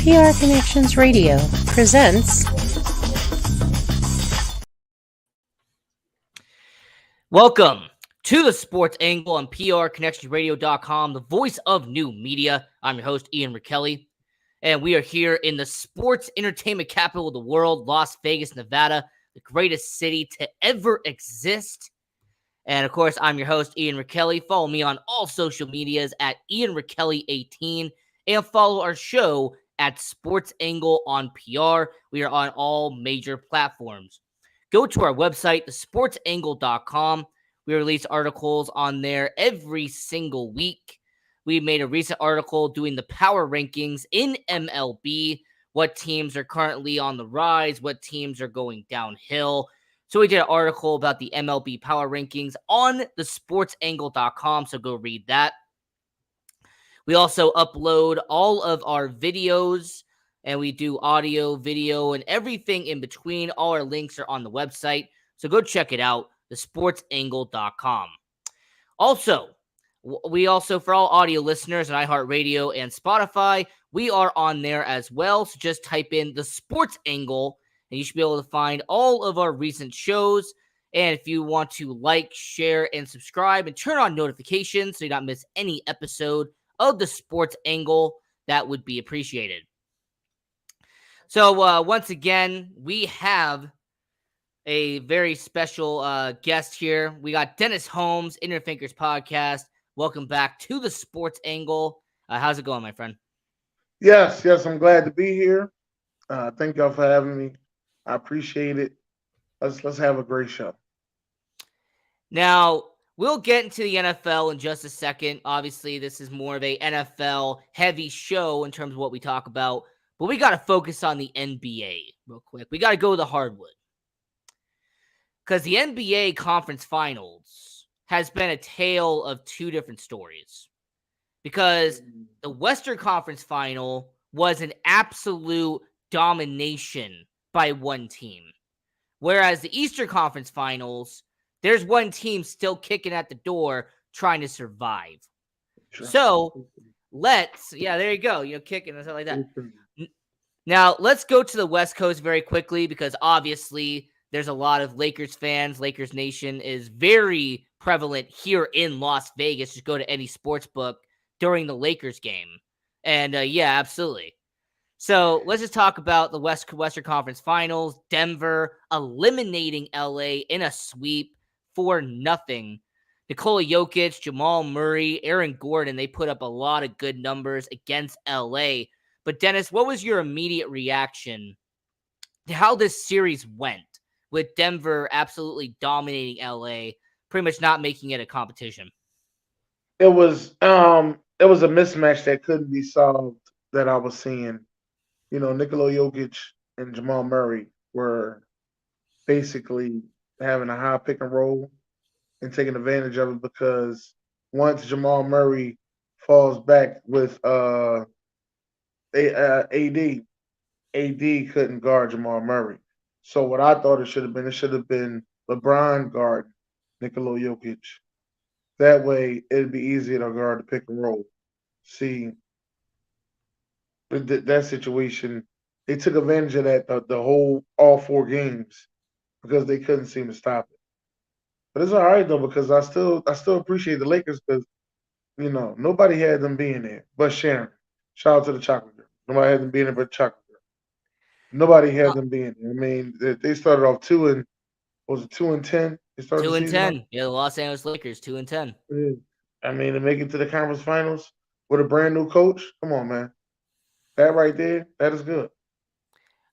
PR Connections Radio presents. Welcome to the Sports Angle on PRConnectionsRadio.com, the voice of new media. I'm your host, Ian Rickelli, and we are here in the sports entertainment capital of the world, Las Vegas, Nevada, the greatest city to ever exist. And of course, I'm your host, Ian Rickelli. Follow me on all social medias at Ian Rickelli18 and follow our show at Sports Angle on PR. We are on all major platforms. Go to our website, thesportsangle.com. We release articles on there every single week. We made a recent article doing the power rankings in MLB, what teams are currently on the rise, what teams are going downhill. So we did an article about the MLB power rankings on thesportsangle.com, so go read that. We also upload all of our videos, and we do audio, video, and everything in between. All our links are on the website, so go check it out, thesportsangle.com. Also, we also, for all audio listeners on iHeartRadio and Spotify, we are on there as well, so just type in The Sports Angle, and you should be able to find all of our recent shows. And if you want to like, share, and subscribe, and turn on notifications so you don't miss any episode of The Sports Angle, that would be appreciated. So once again, we have a very special guest here. We got Dennis Holmes, Inner Thinkers Podcast. Welcome back to The Sports Angle. How's it going, my friend? Yes, I'm glad to be here. Thank y'all for having me. I appreciate it. Let's have a great show. Now, we'll get into the NFL in just a second. Obviously, this is more of a NFL-heavy show in terms of what we talk about. But we got to focus on the NBA real quick. We got to go to the hardwood. Because the NBA Conference Finals has been a tale of two different stories. Because the Western Conference Final was an absolute domination by one team. Whereas the Eastern Conference Finals, there's one team still kicking at the door trying to survive. Sure. So there you go. Kicking and stuff like that. Now, let's go to the West Coast very quickly because obviously there's a lot of Lakers fans. Lakers Nation is very prevalent here in Las Vegas. Just go to any sports book during the Lakers game. And yeah, absolutely. So let's just talk about the Western Conference Finals. Denver eliminating LA in a sweep for nothing. Nikola Jokic, Jamal Murray, Aaron Gordon, they put up a lot of good numbers against LA. But Dennis, what was your immediate reaction to how this series went with Denver absolutely dominating LA, pretty much not making it a competition? It was a mismatch that couldn't be solved that I was seeing. Nikola Jokic and Jamal Murray were basically having a high pick and roll and taking advantage of it because once Jamal Murray falls back with AD couldn't guard Jamal Murray. So what I thought it should have been LeBron guard Nikola Jokic. That way it'd be easier to guard the pick and roll. See, that situation, they took advantage of that all 4 games because they couldn't seem to stop it. But it's all right though because I still appreciate the Lakers because nobody had them being there but Sharon. Shout out to the Chocolate Girl. Nobody had them being there but Chocolate Girl. Nobody had them being there. I mean, they started off 2-10. They started 2-10. Yeah, the Los Angeles Lakers 2-10. Yeah. I mean, to make it to the conference finals with a brand new coach. Come on, man. That right there, that is good.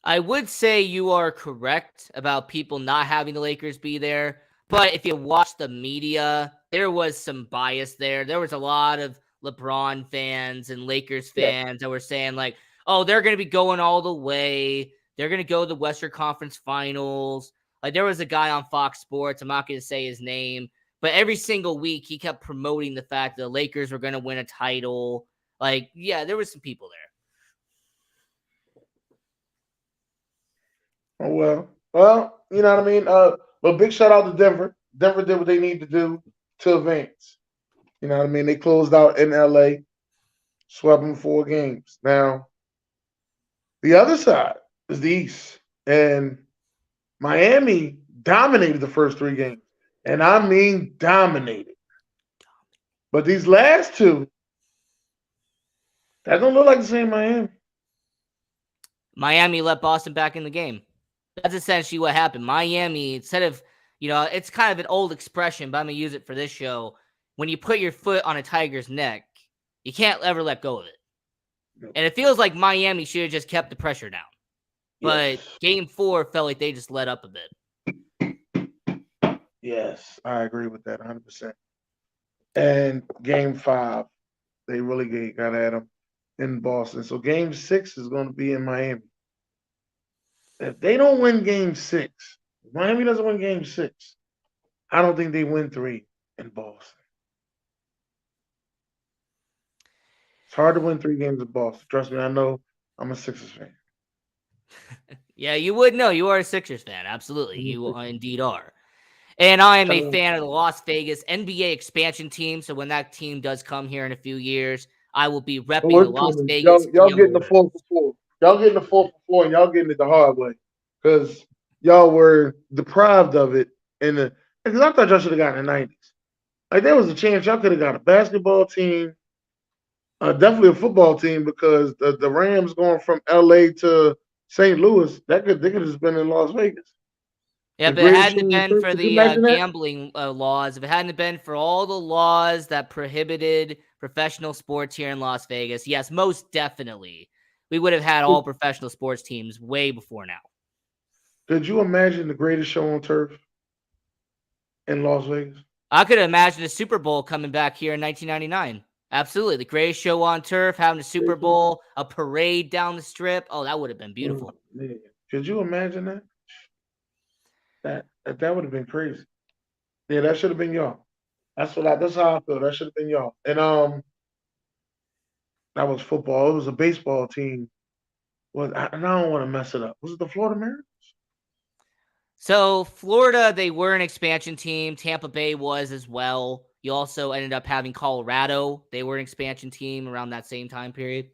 I would say you are correct about people not having the Lakers be there. But if you watch the media, there was some bias there. There was a lot of LeBron fans and Lakers fans that were saying like, oh, they're going to be going all the way. They're going to go to the Western Conference Finals. Like there was a guy on Fox Sports. I'm not going to say his name. But every single week, he kept promoting the fact that the Lakers were going to win a title. Like, yeah, there was some people there. Oh, well, you know what I mean? But big shout out to Denver. Denver did what they need to do to advance. You know what I mean? They closed out in LA, swept them 4 games. Now, The other side is the East. And Miami dominated the first 3 games. And I mean dominated. But these last 2, that don't look like the same Miami. Miami let Boston back in the game. That's essentially what happened. Miami, instead of, it's kind of an old expression, but I'm going to use it for this show. When you put your foot on a tiger's neck, you can't ever let go of it. No. And it feels like Miami should have just kept the pressure down. But Yes. Game 4 felt like they just let up a bit. Yes, I agree with that 100%. And Game 5, they really got at them in Boston. So Game 6 is going to be in Miami. If they don't win Game 6, if Miami doesn't win Game 6, I don't think they win 3 in Boston. It's hard to win 3 games in Boston. Trust me, I know. I'm a Sixers fan. Yeah, you would know. You are a Sixers fan. Absolutely. You indeed are. And I am a fan of the Las Vegas NBA expansion team. So when that team does come here in a few years, I will be repping the Las Vegas. Y'all getting the 4 for 4. Y'all getting the 4 for 4, and y'all getting it the hard way because y'all were deprived of it because I thought y'all should have gotten the 90s. Like there was a chance y'all could have got a basketball team, definitely a football team because the Rams going from LA to St. Louis, they could have just been in Las Vegas. Yeah, but it hadn't been for the gambling laws, if it hadn't been for all the laws that prohibited professional sports here in Las Vegas, yes, most definitely, we would have had all professional sports teams way before now. Could you imagine the greatest show on turf in Las Vegas? I could imagine a Super Bowl coming back here in 1999. Absolutely. The greatest show on turf, having a Super Bowl, a parade down the strip. Oh, that would have been beautiful. Yeah. Could you imagine that? That would have been crazy. Yeah, that should have been y'all. That's how I feel. That should have been y'all. And that was football. It was a baseball team. And I don't want to mess it up. Was it the Florida Mariners? So Florida, they were an expansion team. Tampa Bay was as well. You also ended up having Colorado. They were an expansion team around that same time period.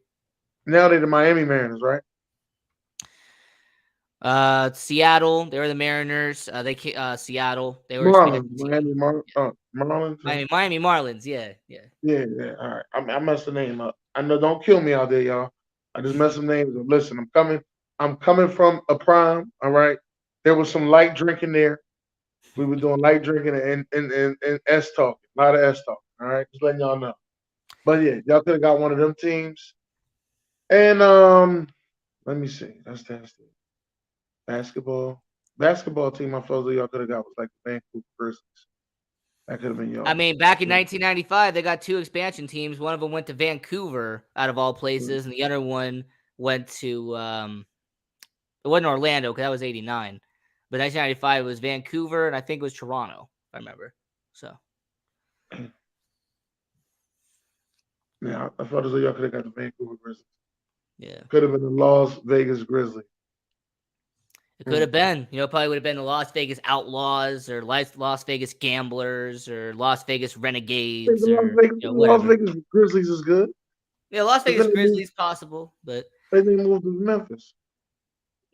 Now they're the Miami Mariners, right? Seattle, they were the Mariners. Seattle, they were Marlins. Marlins. Miami Marlins. Yeah. All right, I messed the name up. I know. Don't kill me out there, y'all. I just messed some names up. Listen, I'm coming from a prime. All right, there was some light drinking there. We were doing light drinking and S talking, a lot of S talking. All right, just letting y'all know. But yeah, y'all could have got one of them teams. And let me see. That's basketball team. I felt y'all could have got was like the Vancouver Grizzlies. That could have been y'all. I mean, back in 1995, they got 2 expansion teams. One of them went to Vancouver, out of all places, and the other one went to it wasn't Orlando because that was '89. But 1995 was Vancouver, and I think it was Toronto, if I remember. So. Yeah, I felt as though y'all could have got the Vancouver Grizzlies. Yeah. Could have been the Las Vegas Grizzlies. It could have been. Probably would have been the Las Vegas Outlaws or Las Vegas Gamblers or Las Vegas Renegades. Las Vegas Grizzlies is good. Yeah, Las Vegas Grizzlies possible, but they moved to Memphis.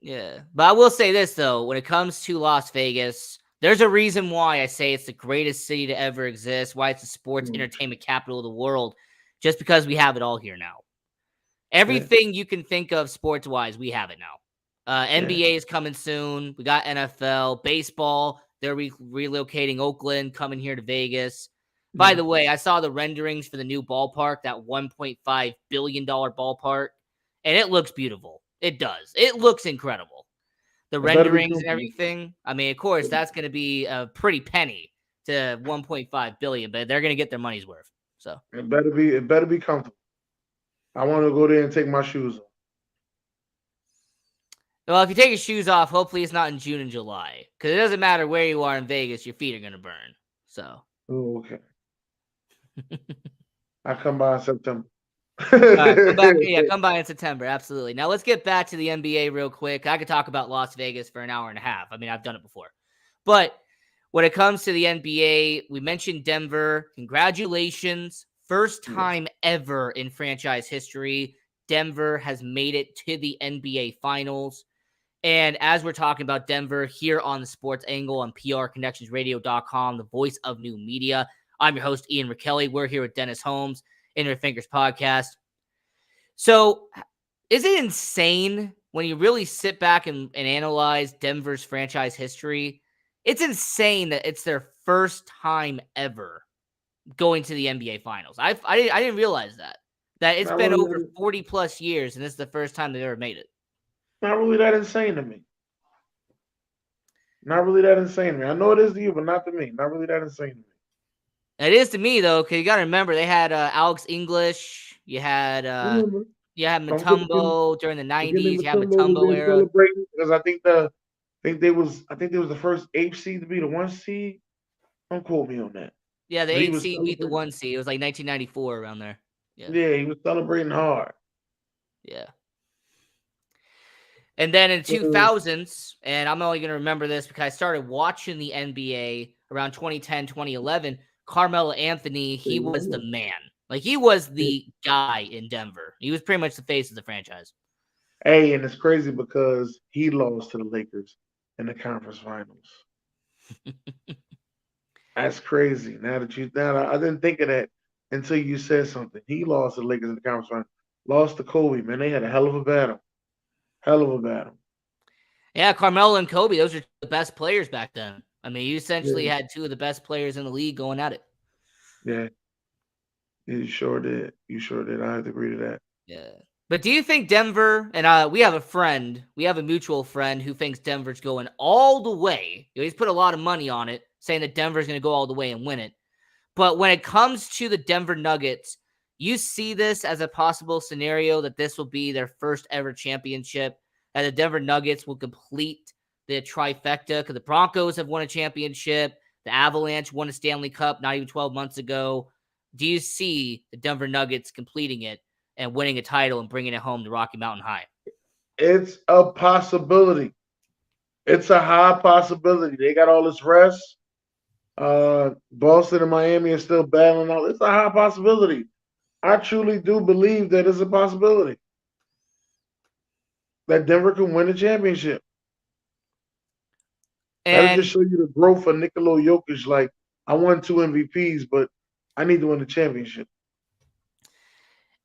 Yeah, but I will say this, though. When it comes to Las Vegas, there's a reason why I say it's the greatest city to ever exist, why it's the sports entertainment capital of the world, just because we have it all here now. Everything you can think of sports-wise, we have it now. NBA is coming soon. We got NFL. Baseball, they're relocating Oakland, coming here to Vegas. By the way, I saw the renderings for the new ballpark, that $1.5 billion ballpark, and it looks beautiful. It does. It looks incredible. The renderings and everything. I mean, of course, that's going to be a pretty penny to $1.5 billion, but they're going to get their money's worth. So it better be comfortable. I want to go there and take my shoes off. Well, if you take your shoes off, hopefully it's not in June and July, because it doesn't matter where you are in Vegas, your feet are going to burn. So. Oh, okay. I come by in September. All right, come by in September. Absolutely. Now let's get back to the NBA real quick. I could talk about Las Vegas for an hour and a half. I mean, I've done it before. But when it comes to the NBA, we mentioned Denver. Congratulations. First time ever in franchise history. Denver has made it to the NBA Finals. And as we're talking about Denver here on the Sports Angle on PRConnectionsRadio.com, the voice of new media, I'm your host, Ian Rickelli. We're here with Dennis Holmes, Inner Fingers Podcast. So is it insane when you really sit back and analyze Denver's franchise history? It's insane that it's their first time ever going to the NBA Finals. I didn't realize that it's been over 40 plus years, and this is the first time they've ever made it. Not really that insane to me. Not really that insane to me. I know it is to you, but not to me. Not really that insane to me. It is to me though, because you got to remember they had Alex English. You had Mutombo during the '90s. You had Mutombo era. Because I think they was the first 8th seed to be the 1 seed. Don't quote me on that. Yeah, the 8th seed beat the 1 seed. It was like 1994 around there. Yeah, he was celebrating hard. Yeah. And then in 2000s, and I'm only going to remember this because I started watching the NBA around 2010, 2011, Carmelo Anthony, he was the man. Like, he was the guy in Denver. He was pretty much the face of the franchise. Hey, and it's crazy because he lost to the Lakers in the conference finals. That's crazy. Now I didn't think of that until you said something. He lost to the Lakers in the conference finals. Lost to Kobe, man. They had a hell of a battle. Yeah, Carmelo and Kobe, those are the best players back then. I mean, you essentially had two of the best players in the league going at it. Yeah. You sure did. I have to agree to that. Yeah. But do you think Denver, and we have a mutual friend who thinks Denver's going all the way. He's put a lot of money on it, saying that Denver's going to go all the way and win it. But when it comes to the Denver Nuggets, you see this as a possible scenario that this will be their first ever championship, and the Denver Nuggets will complete the trifecta because the Broncos have won a championship. The Avalanche won a Stanley Cup not even 12 months ago. Do you see the Denver Nuggets completing it and winning a title and bringing it home to Rocky Mountain High? It's a possibility. It's a high possibility. They got all this rest. Boston and Miami are still battling out. It's a high possibility. I truly do believe that it's a possibility that Denver can win the championship. And that'll just show you the growth of Nikola Jokic. Like, I won 2 MVPs, but I need to win the championship.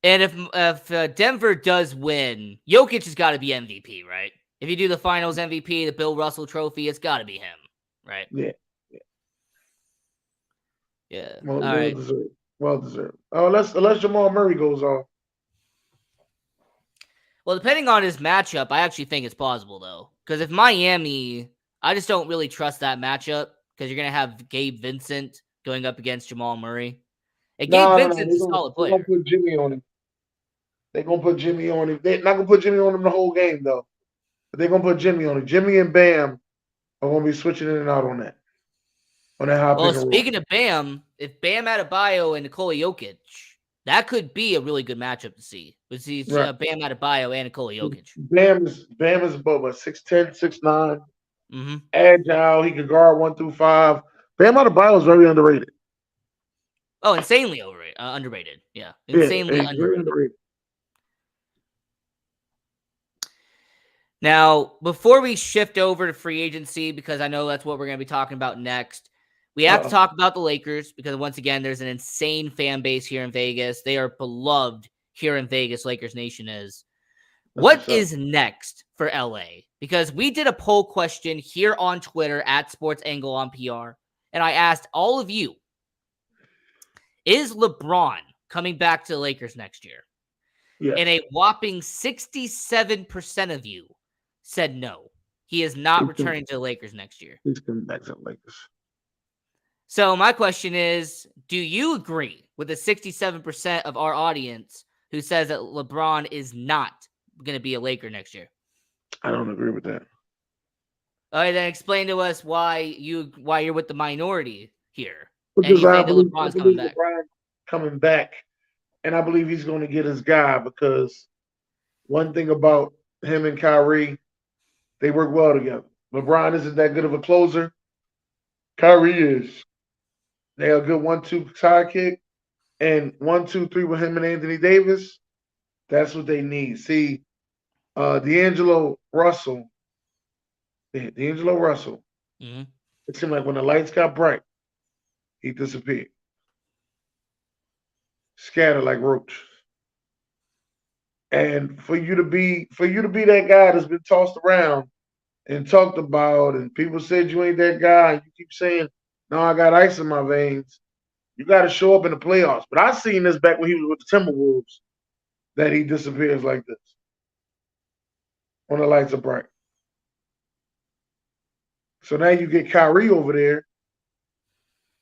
And if Denver does win, Jokic has got to be MVP, right? If you do the Finals MVP, the Bill Russell Trophy, it's got to be him, right? Yeah. Well, all right. Well deserved. Unless Jamal Murray goes off. Well, depending on his matchup, I actually think it's plausible, though. Because if Miami, I just don't really trust that matchup because you're going to have Gabe Vincent going up against Jamal Murray. And Gabe Vincent's a solid player. They're going to put Jimmy on him. They're going to put Jimmy on him. They're not going to put Jimmy on him the whole game, though. But they're going to put Jimmy on him. Jimmy and Bam are going to be switching in and out on that. Well, speaking of Bam, if Bam Adebayo and Nikola Jokic, that could be a really good matchup to see. Bam Adebayo and Nikola Jokic. Bam is about 6'10", 6'9". Mm-hmm. Agile. He could guard 1 through 5. Bam Adebayo is very underrated. Oh, insanely underrated. Yeah, insanely underrated. Now, before we shift over to free agency, because I know that's what we're going to be talking about next, we have to talk about the Lakers because, once again, there's an insane fan base here in Vegas. They are beloved here in Vegas, Lakers Nation is. What is next for LA? Because we did a poll question here on Twitter at Sports Angle on PR, and I asked all of you, is LeBron coming back to the Lakers next year? Yes. And a whopping 67% of you said no. He is not returning to the Lakers next year. He's coming back to the Lakers. So my question is, do you agree with the 67% of our audience who says that LeBron is not going to be a Laker next year? I don't agree with that. All right, then explain to us why you're with the minority here. Because I believe LeBron coming back, and I believe he's going to get his guy because one thing about him and Kyrie, they work well together. LeBron isn't that good of a closer. Kyrie is. They're a good 1-2 sidekick, and 1, 2, 3 with him and Anthony Davis. That's what they need. See, D'Angelo Russell, D'Angelo Russell. Mm-hmm. It seemed like when the lights got bright, he disappeared, scattered like roaches. And for you to be that guy that's been tossed around and talked about, and people said you ain't that guy, and you keep saying, "No, I got ice in my veins." You got to show up in the playoffs. But I seen this back when he was with the Timberwolves, that he disappears like this when the lights are bright. So now you get Kyrie over there.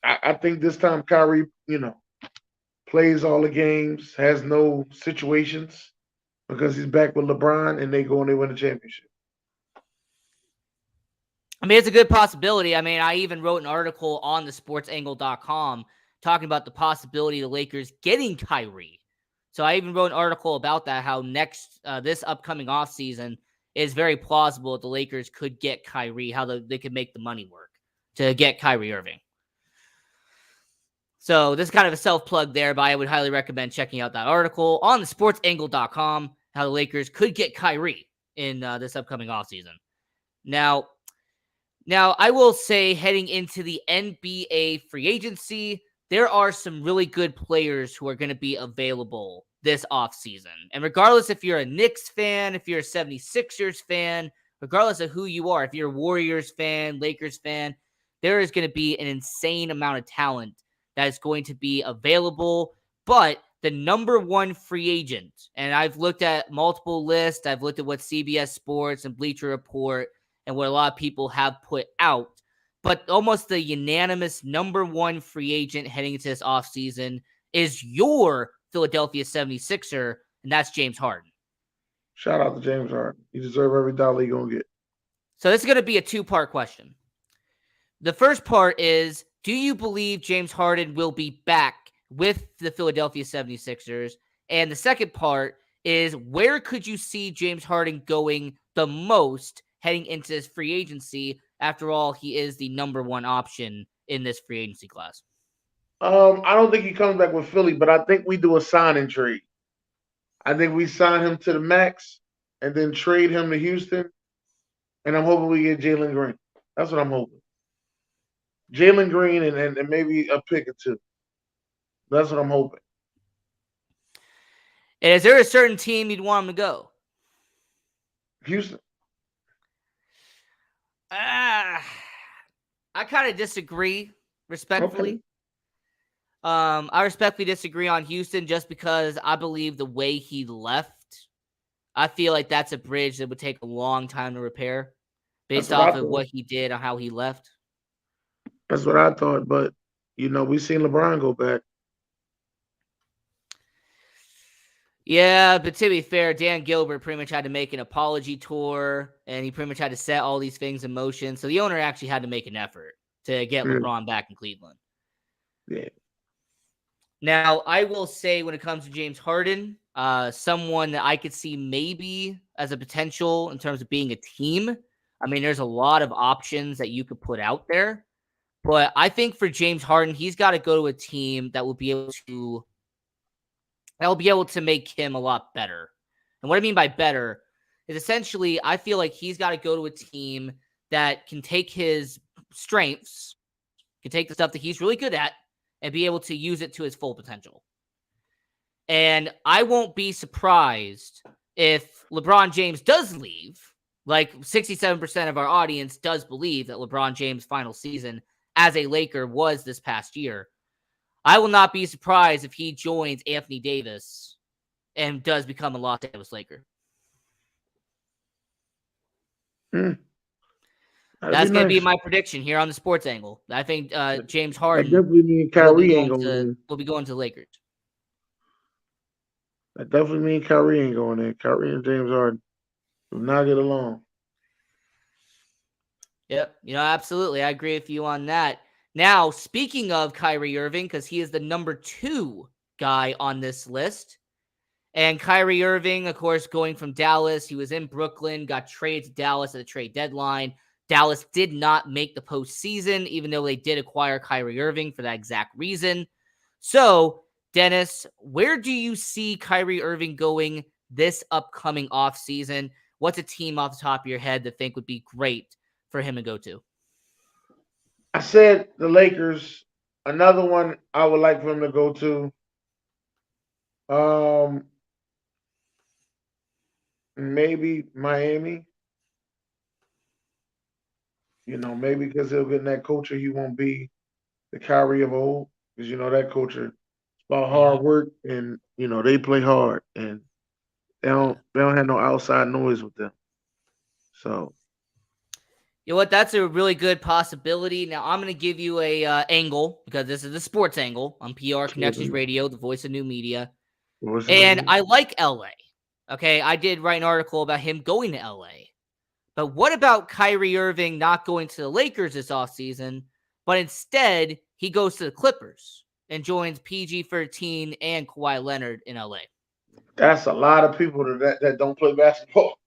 I think this time Kyrie, plays all the games, has no situations because he's back with LeBron, and they go and they win the championship. I mean, it's a good possibility. I mean, I even wrote an article on the sportsangle.com talking about the possibility of the Lakers getting Kyrie. So I even wrote an article about that, how this upcoming offseason is very plausible that the Lakers could get Kyrie, how they could make the money work to get Kyrie Irving. So this is kind of a self-plug there, but I would highly recommend checking out that article on the sportsangle.com, how the Lakers could get Kyrie in this upcoming offseason. Now, I will say heading into the NBA free agency, there are some really good players who are going to be available this offseason. And regardless if you're a Knicks fan, if you're a 76ers fan, regardless of who you are, if you're a Warriors fan, Lakers fan, there is going to be an insane amount of talent that is going to be available. But the number one free agent, and I've looked at multiple lists, I've looked at what CBS Sports and Bleacher Report and what a lot of people have put out, but almost the unanimous number one free agent heading into this offseason is your Philadelphia 76er, and that's James Harden. Shout out to James Harden. You deserve every dollar you're going to get. So this is going to be a two-part question. The first part is, do you believe James Harden will be back with the Philadelphia 76ers? And the second part is, where could you see James Harden going the most heading into this free agency? After all, he is the number one option in this free agency class. I don't think he comes back with Philly, but I think we do a sign and trade. I think we sign him to the max and then trade him to Houston. And I'm hoping we get Jalen Green. That's what I'm hoping. Jalen Green and maybe a pick or two. That's what I'm hoping. And is there a certain team you'd want him to go? Houston. I kind of disagree, respectfully. Okay. I respectfully disagree on Houston just because I believe the way he left, I feel like that's a bridge that would take a long time to repair based off of what he did and how he left. That's what I thought, but, we've seen LeBron go back. Yeah, but to be fair, Dan Gilbert pretty much had to make an apology tour, and he pretty much had to set all these things in motion. So the owner actually had to make an effort to get LeBron back in Cleveland. Yeah. Now, I will say when it comes to James Harden, someone that I could see maybe as a potential in terms of being a team. I mean, there's a lot of options that you could put out there. But I think for James Harden, he's got to go to a team that will be able to make him a lot better. And what I mean by better is essentially, I feel like he's got to go to a team that can take his strengths, can take the stuff that he's really good at, and be able to use it to his full potential. And I won't be surprised if LeBron James does leave. Like 67% of our audience does believe that LeBron James' final season as a Laker was this past year. I will not be surprised if he joins Anthony Davis and does become a Los Angeles Laker. That's going to be my prediction here on the Sports Angle. I think James Harden definitely mean Kyrie will be going to the Lakers. That definitely mean Kyrie ain't going there. Kyrie and James Harden will not get along. Yep, absolutely. I agree with you on that. Now, speaking of Kyrie Irving, because he is the number 2 guy on this list, and Kyrie Irving, of course, going from Dallas, he was in Brooklyn, got traded to Dallas at the trade deadline. Dallas did not make the postseason, even though they did acquire Kyrie Irving for that exact reason. So, Dennis, where do you see Kyrie Irving going this upcoming offseason? What's a team off the top of your head that think would be great for him to go to? I said the Lakers. Another one I would like for him to go to. Maybe Miami. Maybe because he'll get in that culture, he won't be the Kyrie of old. Because that culture, it's about hard work, and they play hard, and they don't have no outside noise with them. So, you know what? That's a really good possibility. Now, I'm going to give you a angle, because this is the sports angle on PR Connections Radio, the voice of new media. And I like LA. Okay, I did write an article about him going to LA. But what about Kyrie Irving not going to the Lakers this offseason, but instead he goes to the Clippers and joins PG-13 and Kawhi Leonard in LA? That's a lot of people that don't play basketball.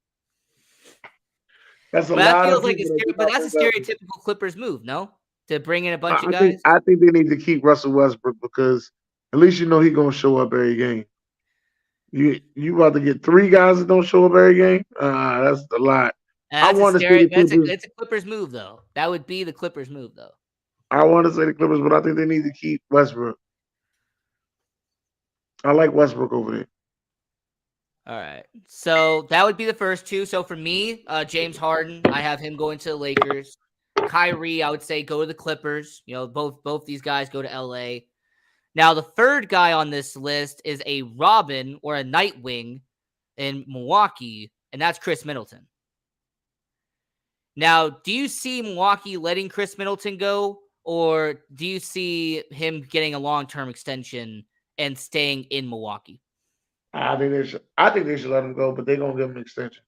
That's a lot of people. But that's a stereotypical Clippers move, no? To bring in a bunch of guys? I think they need to keep Russell Westbrook, because at least he's going to show up every game. You about to get 3 guys that don't show up every game? That's a lot. It's a Clippers move, though. That would be the Clippers move, though. I want to say the Clippers, but I think they need to keep Westbrook. I like Westbrook over there. All right. So that would be the first two. So for me, James Harden, I have him going to the Lakers. Kyrie, I would say go to the Clippers. Both these guys go to LA. Now, the third guy on this list is a Robin or a Nightwing in Milwaukee, and that's Chris Middleton. Now, do you see Milwaukee letting Chris Middleton go, or do you see him getting a long-term extension and staying in Milwaukee? I think they should let him go, but they're gonna give him an extension.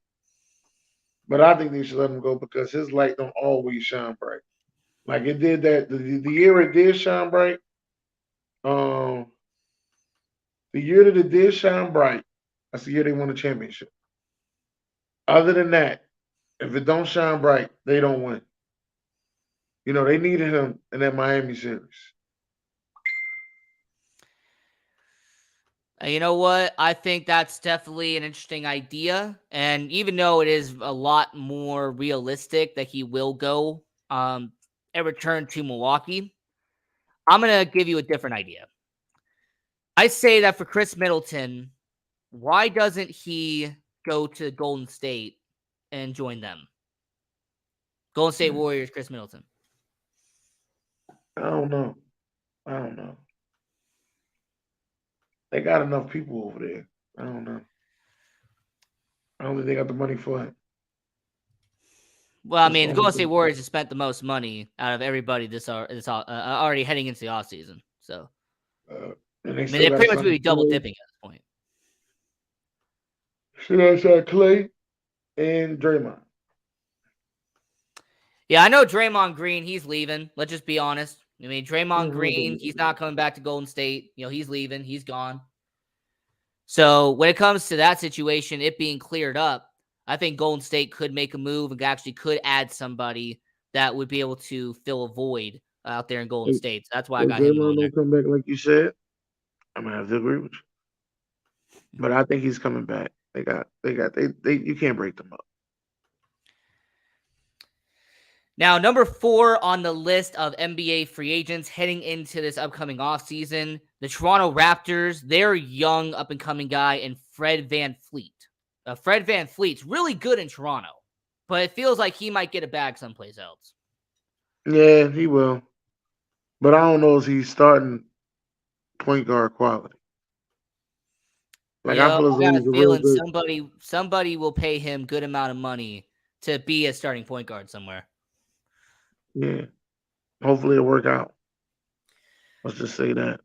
But I think they should let him go because his light don't always shine bright. Like it did that the year it did shine bright. The year that it did shine bright, that's the year they won the championship. Other than that, if it don't shine bright, they don't win. They needed him in that Miami series. You know what? I think that's definitely an interesting idea. And even though it is a lot more realistic that he will go and return to Milwaukee, I'm going to give you a different idea. I say that for Chris Middleton, why doesn't he go to Golden State and join them? Golden State Warriors, Chris Middleton. I don't know. They got enough people over there. I don't know. I don't think they got the money for it. Well, I mean, the Golden State Warriors have spent the most money out of everybody this already heading into the offseason. So, they're pretty much going to be double dipping at this point. Should I say Clay and Draymond? Yeah, I know Draymond Green, he's leaving. Let's just be honest. I mean, Draymond Green, he's not coming back to Golden State. He's leaving. He's gone. So when it comes to that situation, it being cleared up, I think Golden State could make a move and actually could add somebody that would be able to fill a void out there in Golden State. So that's why I got him on there. Draymond come back like you said, I'm gonna have to agree with you. But I think he's coming back. You can't break them up. Now, number 4 on the list of NBA free agents heading into this upcoming offseason, the Toronto Raptors, their young up-and-coming guy, and Fred VanVleet. Fred VanVleet's really good in Toronto, but it feels like he might get a bag someplace else. Yeah, he will. But I don't know if he's starting point guard quality. I got a feeling somebody will pay him good amount of money to be a starting point guard somewhere. Yeah. Hopefully it'll work out. Let's just say that.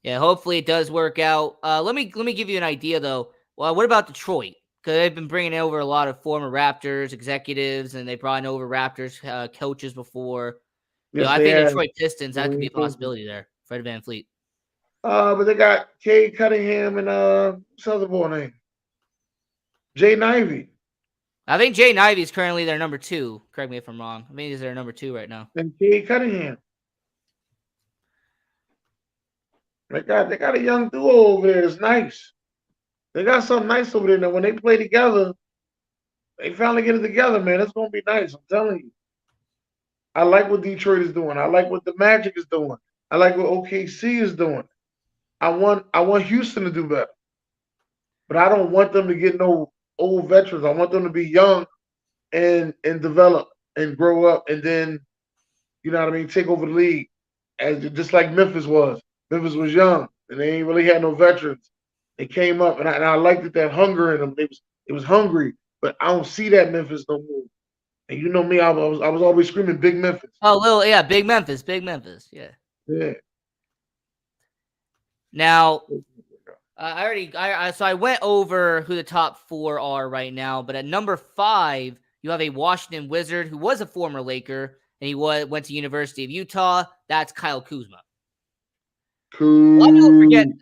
Yeah, hopefully it does work out. Let me give you an idea, though. Well, what about Detroit? Because they've been bringing over a lot of former Raptors executives, and they brought over Raptors coaches before. Yes, I think Detroit Pistons, that could be a possibility there. Fred VanVleet. But they got Cade Cunningham and what's the other boy name? Jay Nivey. I think Jay Nivey is currently their number 2. Correct me if I'm wrong. I think he's their number 2 right now. And Cade Cunningham. They got a young duo over there. It's nice. They got something nice over there. Now, when they play together, they finally get it together, man. It's gonna be nice. I'm telling you. I like what Detroit is doing. I like what the Magic is doing. I like what OKC is doing. I want Houston to do better, but I don't want them to get no old veterans. I want them to be young and develop and grow up, and then you know what I mean, take over the league, as just like Memphis was. Memphis was young and they ain't really had no veterans. They came up, and I liked that hunger in them. It was hungry, but I don't see that Memphis no more. And you know me, I was always screaming Big Memphis. Oh, Big Memphis, yeah. Yeah. Now, I went over who the top 4 are right now, but at number 5, you have a Washington Wizard who was a former Laker, and he went to University of Utah. That's Kyle Kuzma. Cool. A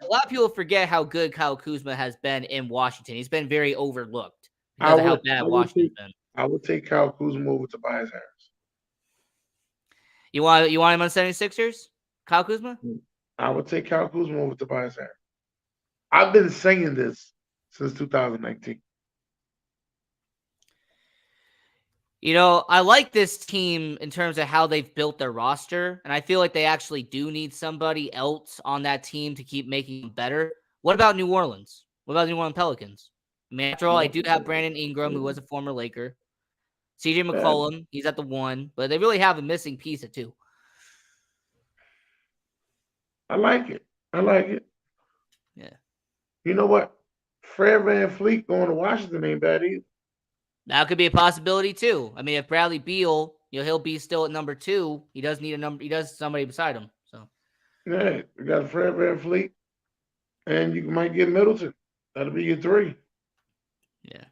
lot of people forget how good Kyle Kuzma has been in Washington. He's been very overlooked because of how bad Washington's been. I would take Kyle Kuzma over Tobias Harris. You want him on 76ers? Kyle Kuzma? I would take Kyle Kuzma over Tobias Harris. I've been saying this since 2019. You know, I like this team in terms of how they've built their roster, and I feel like they actually do need somebody else on that team to keep making them better. What about New Orleans? What about the New Orleans Pelicans? I mean, after all, I do have Brandon Ingram, who was a former Laker. CJ McCollum, he's at the 1, but they really have a missing piece at 2. I like it. Yeah. You know what? Fred VanVleet going to Washington ain't bad either. That could be a possibility too. I mean, if Bradley Beal, he'll be still at number 2. He does need He does somebody beside him. So yeah, you got Fred VanVleet, and you might get Middleton. That'll be your 3. Yeah.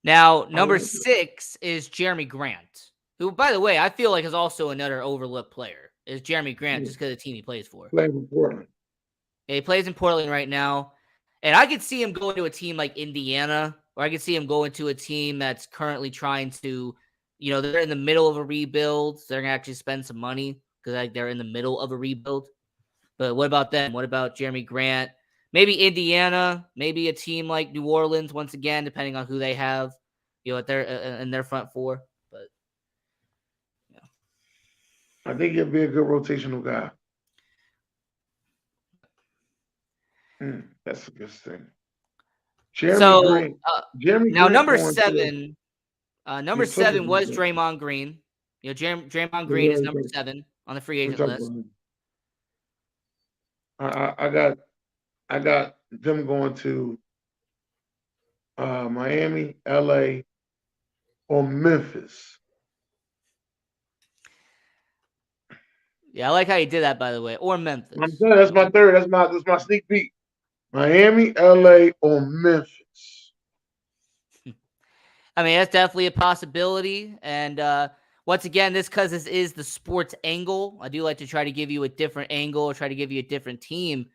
Now, number 6 is Jeremy Grant, who, by the way, I feel like is also another overlooked player. Is Jeremy Grant just because of the team he plays for? Playing for Portland. Yeah, he plays in Portland right now, and I could see him going to a team like Indiana. Or I could see him going to a team that's currently trying to, they're in the middle of a rebuild. So they're going to actually spend some money because they're in the middle of a rebuild. But what about them? What about Jeremy Grant? Maybe Indiana, maybe a team like New Orleans, once again, depending on who they have, at in their front 4. But, I think he'll be a good rotational guy. That's a good thing. Jeremy Grant. Number 7 was Draymond Green. Draymond Green is number 7 on the free agent list. I got them going to Miami, LA, or Memphis. Yeah, I like how you did that, by the way. Or Memphis. I'm saying that's my 3rd. That's my sneak peek. Miami, LA, or Memphis. I mean, that's definitely a possibility. And once again, this is the sports angle. I do like to try to give you a different angle or try to give you a different team.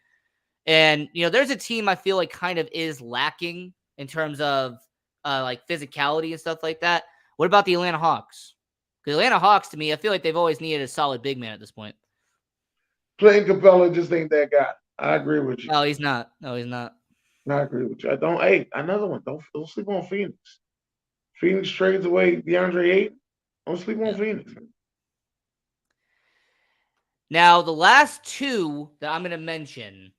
And, there's a team I feel like kind of is lacking in terms of like physicality and stuff like that. What about the Atlanta Hawks? Because Atlanta Hawks, to me, I feel like they've always needed a solid big man at this point. Clayton Capella just ain't that guy. I agree with you. No, he's not. I agree with you. Another one. Don't sleep on Phoenix. Phoenix trades away DeAndre Ayton. Don't sleep on Phoenix. Now, the last 2 that I'm going to mention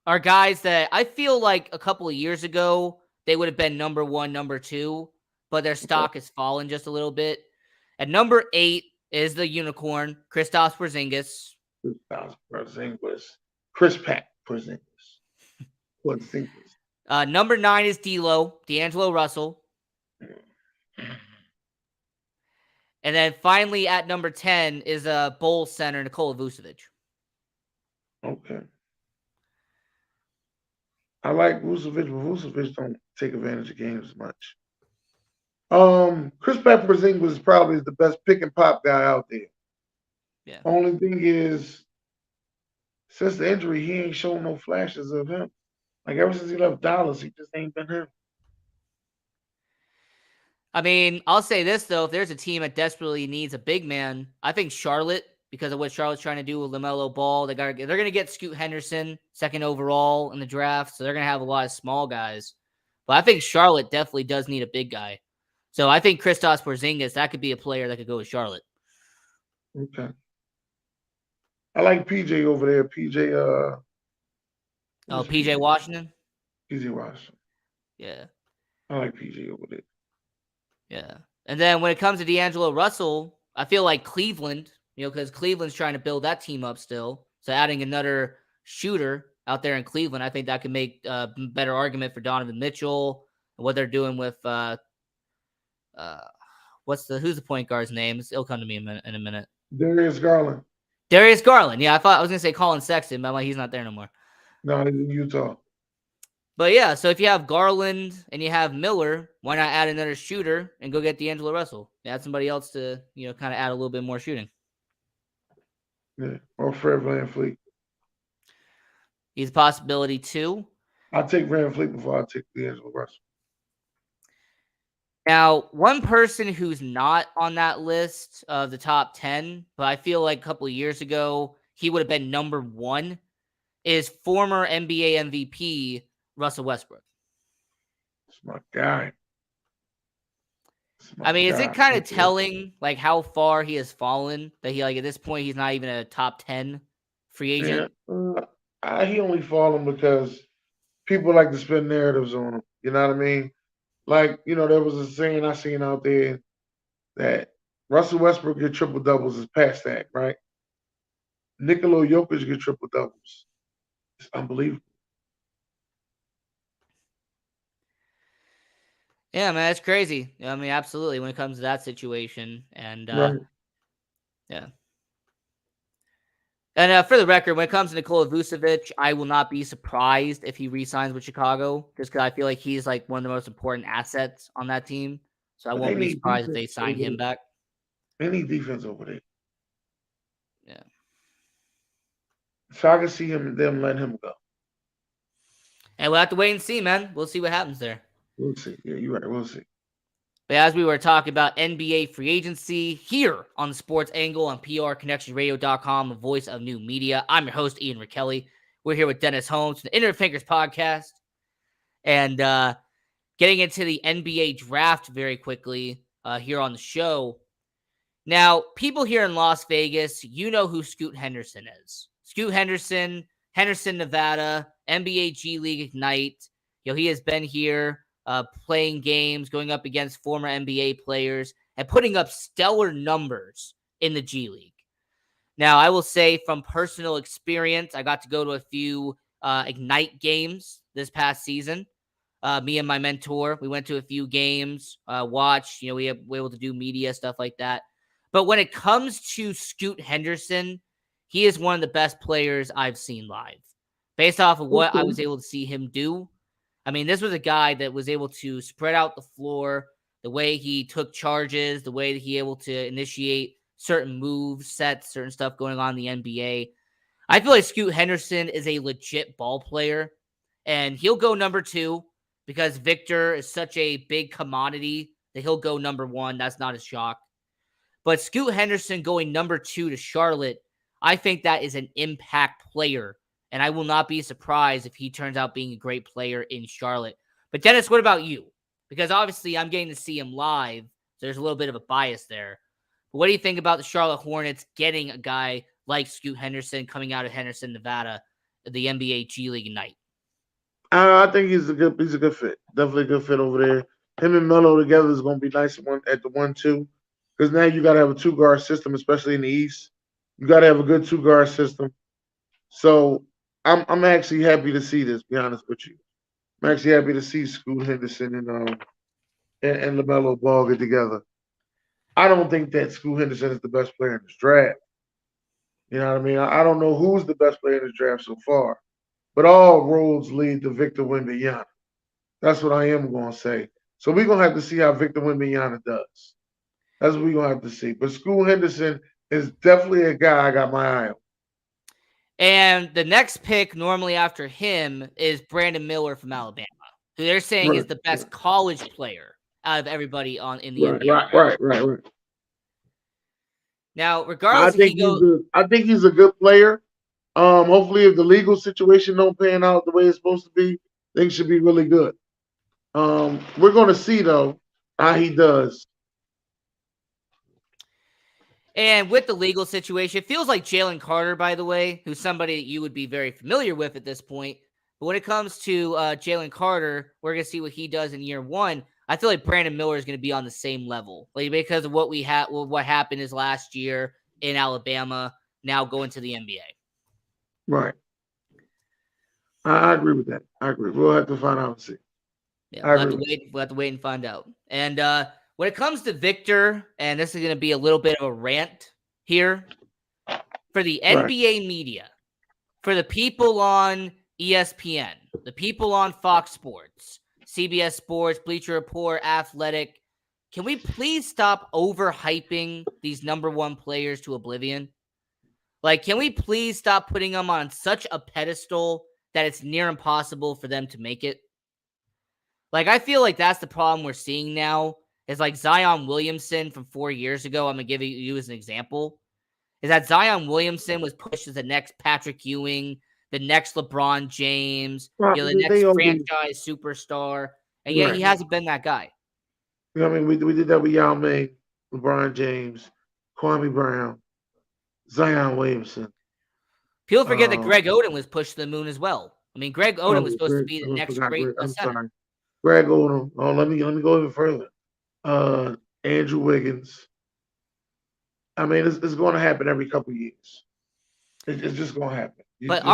are guys that I feel like a couple of years ago, they would have been number 1, number 2, but their stock has fallen just a little bit. At number 8 is the unicorn, Kristaps Porzingis. Number 9 is D'Angelo Russell. And then finally at number 10 is a Bulls center, Nikola Vucevic. Okay. I like Vucevic, but Vucevic don't take advantage of games much. Kristaps Porzingis is probably the best pick and pop guy out there. Yeah. Only thing is, since the injury, he ain't shown no flashes of him. Like ever since he left Dallas, he just ain't been him. I mean, I'll say this though: if there's a team that desperately needs a big man, I think Charlotte, because of what Charlotte's trying to do with LaMelo Ball. They're going to get Scoot Henderson second overall in the draft, so they're going to have a lot of small guys. But I think Charlotte definitely does need a big guy. So I think Kristaps Porzingis, that could be a player that could go with Charlotte. Okay. I like PJ over there. PJ PJ Washington? PJ Washington. Yeah. I like PJ over there. Yeah. And then when it comes to D'Angelo Russell, I feel like Cleveland, because Cleveland's trying to build that team up still. So adding another shooter out there in Cleveland, I think that could make a better argument for Donovan Mitchell and what they're doing with who's the point guard's name? It'll come to me in a minute. Darius Garland. Darius Garland. Yeah, I was gonna say Colin Sexton, but I'm like, he's not there no more. No, he's in Utah. But yeah, so if you have Garland and you have Miller, why not add another shooter and go get D'Angelo Russell? Add somebody else to, kind of add a little bit more shooting. Yeah, or Fred VanVleet. He's a possibility too. I'll take VanVleet before I take D'Angelo Russell. Now, one person who's not on that list of the top 10, but I feel like a couple of years ago, he would have been number 1, is former NBA MVP Russell Westbrook. It's my guy. Is it kind of telling like how far he has fallen that he at this point he's not even a top 10 free agent? Yeah, he only fallen because people like to spin narratives on him. You know what I mean? Like, there was a saying I seen out there that Russell Westbrook get triple doubles is past that, right? Nikola Jokic get triple doubles. It's unbelievable. Yeah, man, that's crazy. Absolutely, when it comes to that situation. And, right. Yeah. And for the record, when it comes to Nikola Vucevic, I will not be surprised if he re-signs with Chicago, just because I feel like he's like one of the most important assets on that team. So I won't be surprised if they sign him back. Any defense over there. Yeah. So I can see them letting him go. And we'll have to wait and see, man. We'll see what happens there. We'll see. Yeah, you're right. We'll see. But as we were talking about NBA free agency here on the Sports Angle on PRConnectionRadio.com, the voice of new media, I'm your host, Ian Rickelli. We're here with Dennis Holmes from the Inner Fingers podcast. And getting into the NBA draft very quickly here on the show. Now, people here in Las Vegas, you know who Scoot Henderson is. Scoot Henderson, Nevada, NBA G League Ignite. He has been here playing games, going up against former NBA players, and putting up stellar numbers in the G League. Now, I will say from personal experience, I got to go to a few Ignite games this past season. Me and my mentor, we went to a few games, watched, we were able to do media, stuff like that. But when it comes to Scoot Henderson, he is one of the best players I've seen live. Based off of what I was able to see him do, this was a guy that was able to spread out the floor, the way he took charges, the way that he able to initiate certain moves, sets, certain stuff going on in the NBA. I feel like Scoot Henderson is a legit ball player, and he'll go number 2 because Victor is such a big commodity that he'll go number 1. That's not a shock. But Scoot Henderson going number 2 to Charlotte, I think that is an impact player. And I will not be surprised if he turns out being a great player in Charlotte. But Dennis, what about you? Because obviously I'm getting to see him live. So there's a little bit of a bias there. But what do you think about the Charlotte Hornets getting a guy like Scoot Henderson coming out of Henderson, Nevada, the NBA G League Ignite? I think he's a good fit. Definitely a good fit over there. Him and Melo together is going to be nice at the 1-2. Because now you got to have a 2-guard system, especially in the East. You got to have a good 2-guard system. So I'm actually happy to see this, to be honest with you. I'm actually happy to see Scoot Henderson and LaMelo Ball get together. I don't think that Scoot Henderson is the best player in this draft. You know what I mean? I don't know who's the best player in this draft so far. But all roads lead to Victor Wembanyama. That's what I am going to say. So we're going to have to see how Victor Wembanyama does. That's what we're going to have to see. But Scoot Henderson is definitely a guy I got my eye on. And the next pick normally after him is Brandon Miller from Alabama, who they're saying is the best college player out of everybody in the NBA. Right. Now, I regardless if he think goes, I think he's a good player. Hopefully, if the legal situation don't pan out the way it's supposed to be, things should be really good. We're going to see though how he does. and with the legal situation, it feels like Jalen Carter, by the way, who's somebody that you would be very familiar with at this point. But when it comes to Jalen Carter, we're going to see what he does in year one. I feel like Brandon Miller is going to be on the same level, like because of what what happened his last year in Alabama, now going to the NBA. Right. I agree with that. I agree. We'll have to find out and see. Yeah, I we'll have agree to with wait. We'll have to wait and find out. And when it comes to Victor, and this is going to be a little bit of a rant here for the you. Right. NBA media, for the people on ESPN, the people on Fox Sports, CBS Sports, Bleacher Report, Athletic, can we please stop overhyping these number one players to oblivion? Like, can we please stop putting them on such a pedestal that it's near impossible for them to make it? Like, I feel like that's the problem we're seeing now. Is like Zion Williamson from 4 years ago. I'm going to give you as an example. Is that Zion Williamson was pushed as the next Patrick Ewing, the next LeBron James, Right. the They next all do. franchise superstar. And yet he Right. hasn't been that guy. You know what I mean? We did that with Yao Ming, LeBron James, Kwame Brown, Zion Williamson. People forget that Greg Oden was pushed to the moon as well. I mean, Greg Oden was supposed to be the next great I'm center. sorry. Greg Oden. Oh, let me go even further. Andrew Wiggins. I mean, it's going to happen every couple of years. It's just going to happen. But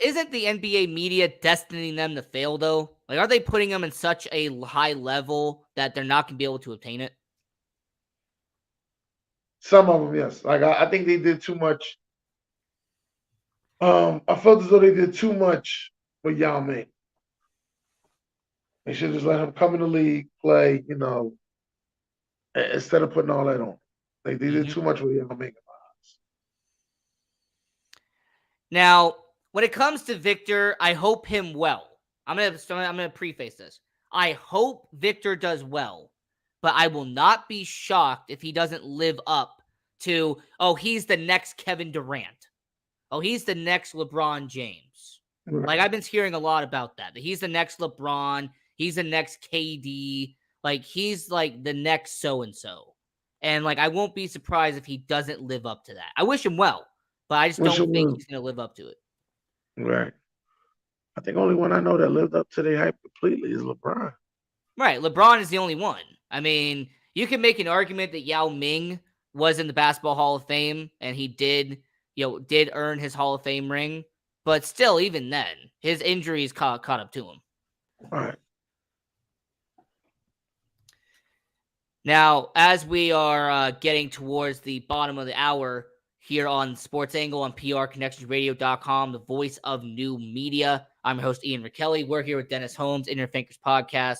isn't the NBA media destining them to fail though? Like, are they putting them in such a high level that they're not going to be able to obtain it? Some of them, yes. Like I think they did too much. I felt as though they did too much with Yao Ming. They should just let him come in the league, play, instead of putting all that on. Like they did too much with Yao Ming. Now, when it comes to Victor, I hope him well. I'm gonna preface this. I hope Victor does well, but I will not be shocked if he doesn't live up to, he's the next Kevin Durant. Oh, he's the next LeBron James. Right. Like, I've been hearing a lot about that he's the next LeBron, he's the next KD, like he's like the next so-and-so. And like, I won't be surprised if he doesn't live up to that. I wish him well, but I just don't think he's going to live up to it. Right. I think only one I know that lived up to their hype completely is LeBron. Right. LeBron is the only one. I mean, you can make an argument that Yao Ming was in the Basketball Hall of Fame and he did earn his Hall of Fame ring. But still, even then, his injuries caught up to him. All right. Now, as we are getting towards the bottom of the hour here on Sports Angle on PRConnectionsRadio.com, the voice of new media, I'm your host, Ian Rickelli. We're here with Dennis Holmes, Inner Thinkers Podcast.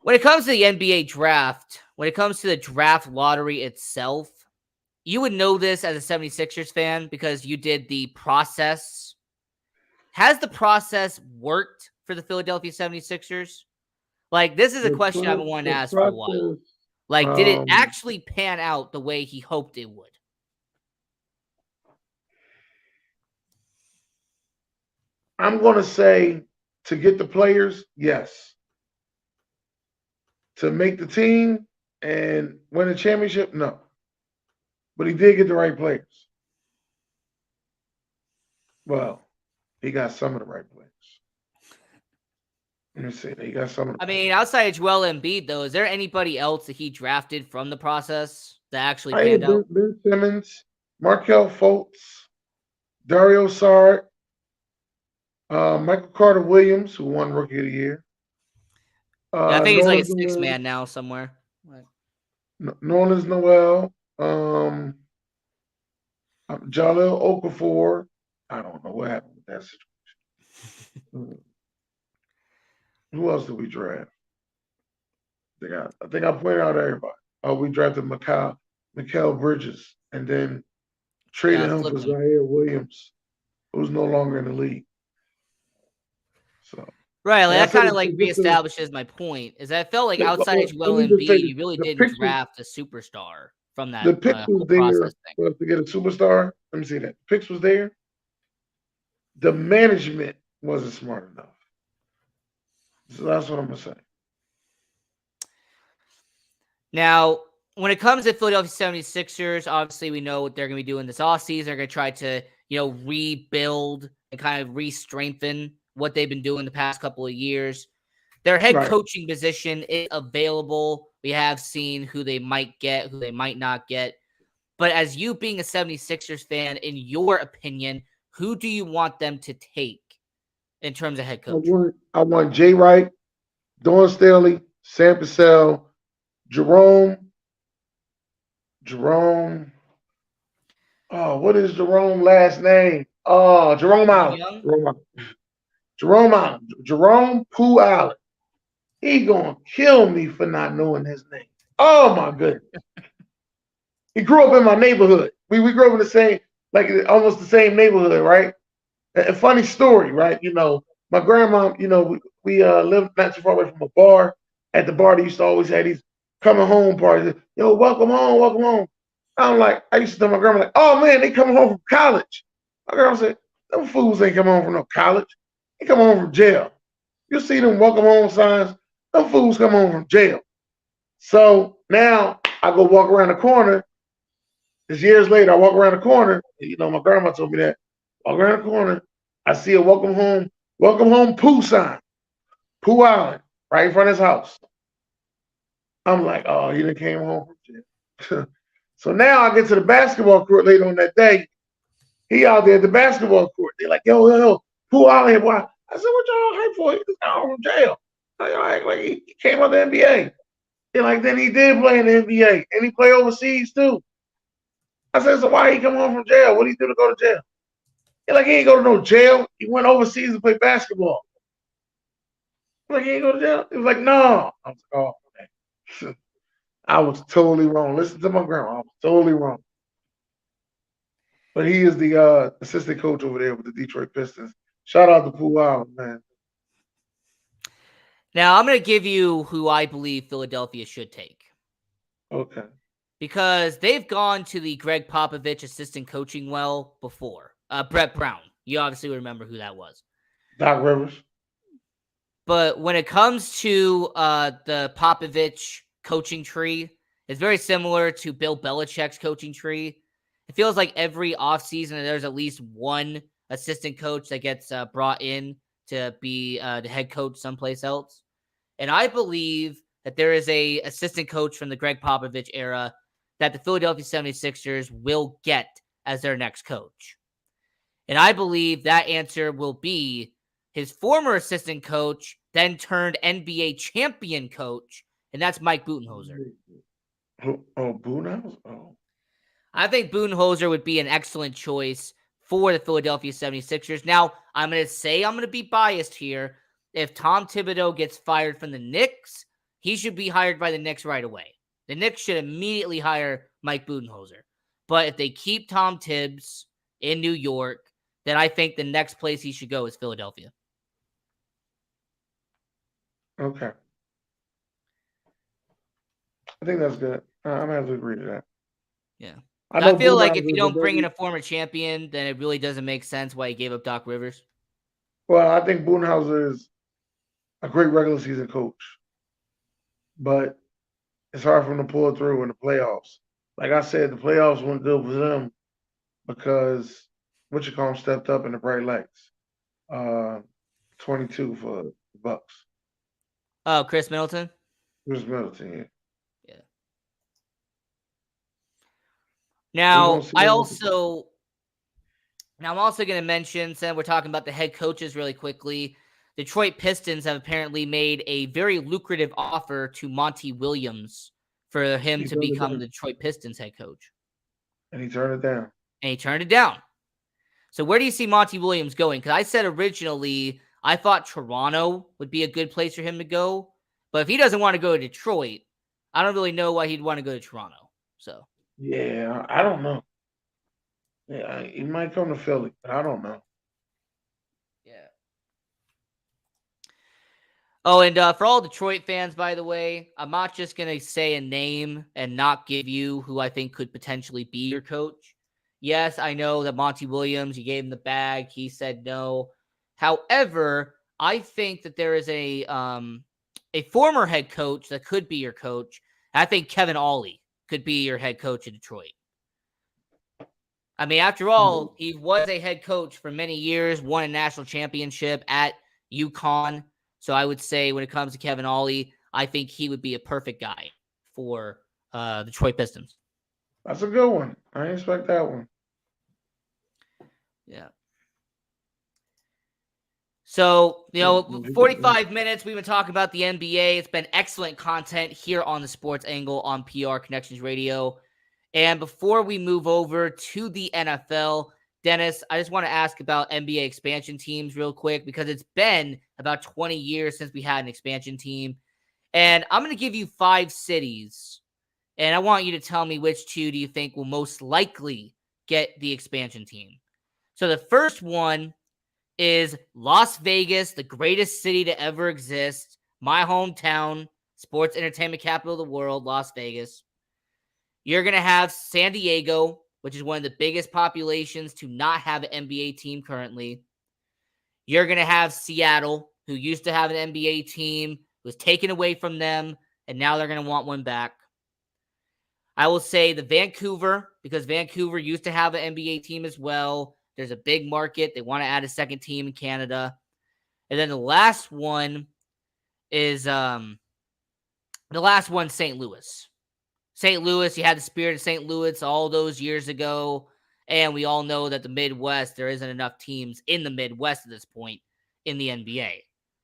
When it comes to the NBA draft, when it comes to the draft lottery itself, you would know this as a 76ers fan because you did the process. Has the process worked for the Philadelphia 76ers? Like, this is a question I've been wanting to ask for a while. Like, did it actually pan out the way he hoped it would? I'm going to say to get the players, yes. To make the team and win a championship, no. But he did get the right players. Well, he got some of the right players. Let me see. He got some of the outside of Joel Embiid, though, is there anybody else that he drafted from the process that actually panned out? Ben Simmons, Markelle Fultz, Dario Saric, Michael Carter Williams, who won Rookie of the Year. I think he's like a sixth man now somewhere. Nerlens Noel, Jaleel Okafor. I don't know what happened with that situation. Who else did we draft? I think I pointed out everybody. We drafted Mikal Bridges and then traded him for Zaire Williams, who's no longer in the league. So right, like that kind of like reestablishes my point. Is that I felt like outside of Joel Embiid, you really didn't draft a superstar from that The pick was whole there process thing. for us to get a superstar. Let me see that. The picks was there. The management wasn't smart enough. So that's what I'm gonna say. Now, when it comes to Philadelphia 76ers, obviously we know what they're going to be doing this offseason. They're going to try to, rebuild and kind of re-strengthen what they've been doing the past couple of years. Their head Right. coaching position is available. We have seen who they might get, who they might not get. But as you being a 76ers fan, in your opinion, who do you want them to take in terms of head coach? I want Jay Wright, Dawn Staley, Sam Cassell, Jerome. Oh, what is Jerome last name? Oh, Jerome Allen. Young? Jerome Pooh Allen. He gonna kill me for not knowing his name. Oh my goodness. He grew up in my neighborhood. We grew up in the same, like almost the same neighborhood, right? A funny story, right? My grandma, we lived not too far away from a bar. At the bar, they used to always have these coming home parties. Yo, welcome home, welcome home. I'm like, I used to tell my grandma, like, oh man, they coming home from college. My grandma said, them fools ain't coming home from no college. They come home from jail. You see them welcome home signs, them fools come home from jail. So now I go walk around the corner. This years later, I walk around the corner. My grandma told me that. Walk around the corner, I see a welcome home Pooh sign. Pooh Island, right in front of his house. I'm like, oh, he done came home from jail. So now I get to the basketball court later on that day. He out there at the basketball court. They're like, yo, Pooh Island, boy. I said, what y'all hype for? He just got home from jail. Like he came out the NBA. They're like, then he did play in the NBA. And he played overseas too. I said, so why he come home from jail? What did he do to go to jail? They're like, he ain't go to no jail. He went overseas to play basketball. Like, he ain't go to jail? He was like, no. I was like, oh, okay. I was totally wrong. Listen to my grandma. I was totally wrong. But he is the assistant coach over there with the Detroit Pistons. Shout out to Pooh Island, man. Now, I'm going to give you who I believe Philadelphia should take. Okay. Because they've gone to the Greg Popovich assistant coaching well before. Brett Brown. You obviously remember who that was. Doc Rivers. But when it comes to the Popovich coaching tree, it's very similar to Bill Belichick's coaching tree. It feels like every offseason there's at least one assistant coach that gets brought in to be the head coach someplace else. And I believe that there is a assistant coach from the Greg Popovich era that the Philadelphia 76ers will get as their next coach. And I believe that answer will be his former assistant coach, then turned NBA champion coach, and that's Mike Budenholzer. Oh, Budenholzer? Oh. I think Budenholzer would be an excellent choice for the Philadelphia 76ers. Now, I'm going to be biased here. If Tom Thibodeau gets fired from the Knicks, he should be hired by the Knicks right away. The Knicks should immediately hire Mike Budenholzer. But if they keep Tom Tibbs in New York, then I think the next place he should go is Philadelphia. Okay. I think that's good. I'm going to have to agree to that. Yeah. I feel like if you don't bring in a former champion, then it really doesn't make sense why he gave up Doc Rivers. Well, I think Budenholzer is a great regular season coach. But it's hard for him to pull through in the playoffs. Like I said, the playoffs went good for them because stepped up in the bright lights. 22 for the Bucks. Oh, Chris Middleton? Chris Middleton, yeah. Now, I'm also going to mention, since we're talking about the head coaches really quickly, Detroit Pistons have apparently made a very lucrative offer to Monty Williams for him to become the Detroit Pistons head coach. And he turned it down. So where do you see Monty Williams going? Because I said originally I thought Toronto would be a good place for him to go. But if he doesn't want to go to Detroit, I don't really know why he'd want to go to Toronto. So yeah, I don't know. Yeah, he might come to Philly, but I don't know. Yeah. Oh, and for all Detroit fans, by the way, I'm not just going to say a name and not give you who I think could potentially be your coach. Yes, I know that Monty Williams, you gave him the bag. He said no. However, I think that there is a former head coach that could be your coach. I think Kevin Ollie could be your head coach in Detroit. I mean, after all, he was a head coach for many years, won a national championship at UConn. So I would say when it comes to Kevin Ollie, I think he would be a perfect guy for the Detroit Pistons. That's a good one. I didn't expect that one. Yeah. So, 45 minutes, we've been talking about the NBA. It's been excellent content here on the Sports Angle on PR Connections Radio. And before we move over to the NFL, Dennis, I just want to ask about NBA expansion teams real quick because it's been about 20 years since we had an expansion team. And I'm going to give you 5 cities, and I want you to tell me which 2 do you think will most likely get the expansion team. So the first one is Las Vegas, the greatest city to ever exist. My hometown, sports entertainment capital of the world, Las Vegas. You're going to have San Diego, which is one of the biggest populations to not have an NBA team currently. You're going to have Seattle, who used to have an NBA team, was taken away from them, and now they're going to want one back. I will say the Vancouver, because Vancouver used to have an NBA team as well. There's a big market. They want to add a second team in Canada. And then the last one is St. Louis. St. Louis, you had the Spirit of St. Louis all those years ago. And we all know that the Midwest, there isn't enough teams in the Midwest at this point in the NBA.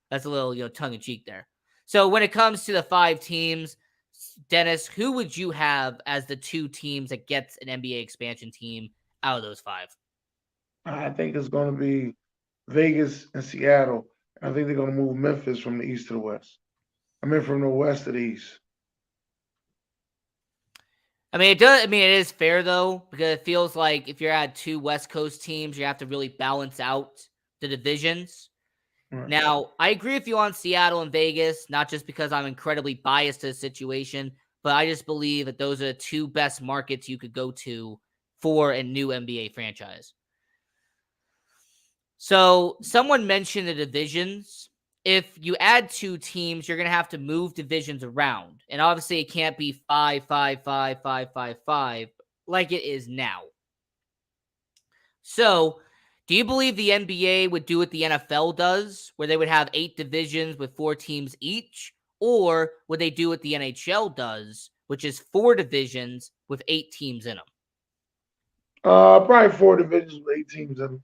That's a little, tongue-in-cheek there. So when it comes to the 5 teams, Dennis, who would you have as the 2 teams that gets an NBA expansion team out of those 5? I think it's going to be Vegas and Seattle. I think they're going to move Memphis from the east to the west. From the west to the east. It is fair though, because it feels like if you're at 2 West Coast teams, you have to really balance out the divisions. Right. Now, I agree with you on Seattle and Vegas, not just because I'm incredibly biased to the situation, but I just believe that those are the 2 best markets you could go to for a new NBA franchise. So someone mentioned the divisions. If you add 2 teams, you're going to have to move divisions around. And obviously it can't be 5, 5, 5, 5, 5, 5 like it is now. So do you believe the NBA would do what the NFL does, where they would have 8 divisions with 4 teams each? Or would they do what the NHL does, which is 4 divisions with 8 teams in them? Probably 4 divisions with 8 teams in them.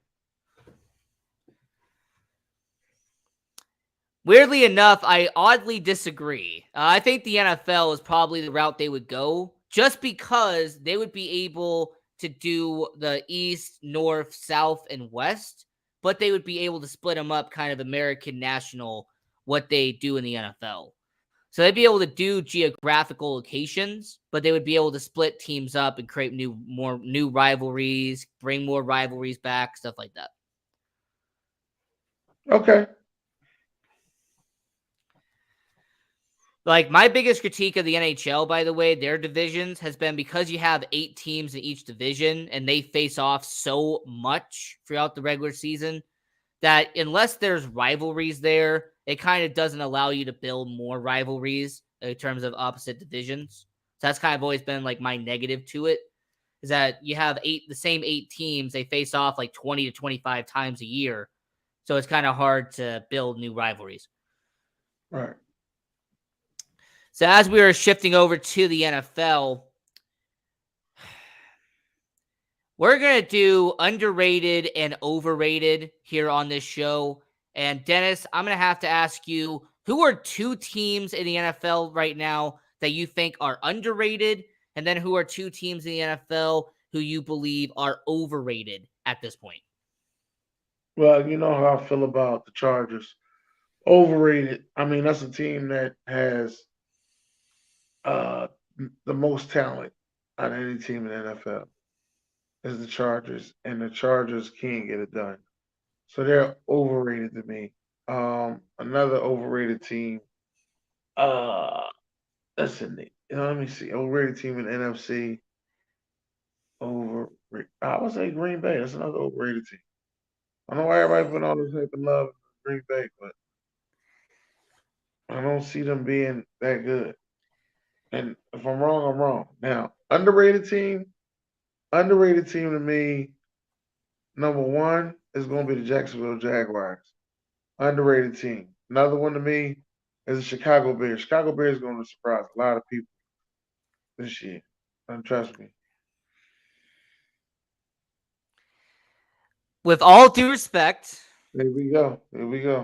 Weirdly enough, I oddly disagree. I think the NFL is probably the route they would go, just because they would be able to do the East, North, South, and West, but they would be able to split them up kind of American National, what they do in the NFL. So they'd be able to do geographical locations, but they would be able to split teams up and create new rivalries, bring more rivalries back, stuff like that. Okay. Like, my biggest critique of the NHL, by the way, their divisions has been because you have 8 teams in each division and they face off so much throughout the regular season that unless there's rivalries there, it kind of doesn't allow you to build more rivalries in terms of opposite divisions. So that's kind of always been like my negative to it, is that you have the same 8 teams, they face off like 20 to 25 times a year. So it's kind of hard to build new rivalries. Right. So as we are shifting over to the NFL, we're going to do underrated and overrated here on this show. And Dennis, I'm going to ask you, who are 2 teams in the NFL right now that you think are underrated? And then who are 2 teams in the NFL who you believe are overrated at this point? Well, you know how I feel about the Chargers. Overrated. That's a team that has the most talent on any team in the NFL is the Chargers, and the Chargers can't get it done. So they're overrated to me. Another overrated team. That's in the. Let me see. Overrated team in the NFC. I would say Green Bay. That's another overrated team. I don't know why everybody putting all this hype and love in Green Bay, but I don't see them being that good. And if I'm wrong, I'm wrong. Now, underrated team to me, number one is going to be the Jacksonville Jaguars. Underrated team. Another one to me is the Chicago Bears. Chicago Bears is going to surprise a lot of people this year. And trust me. With all due respect. There we go.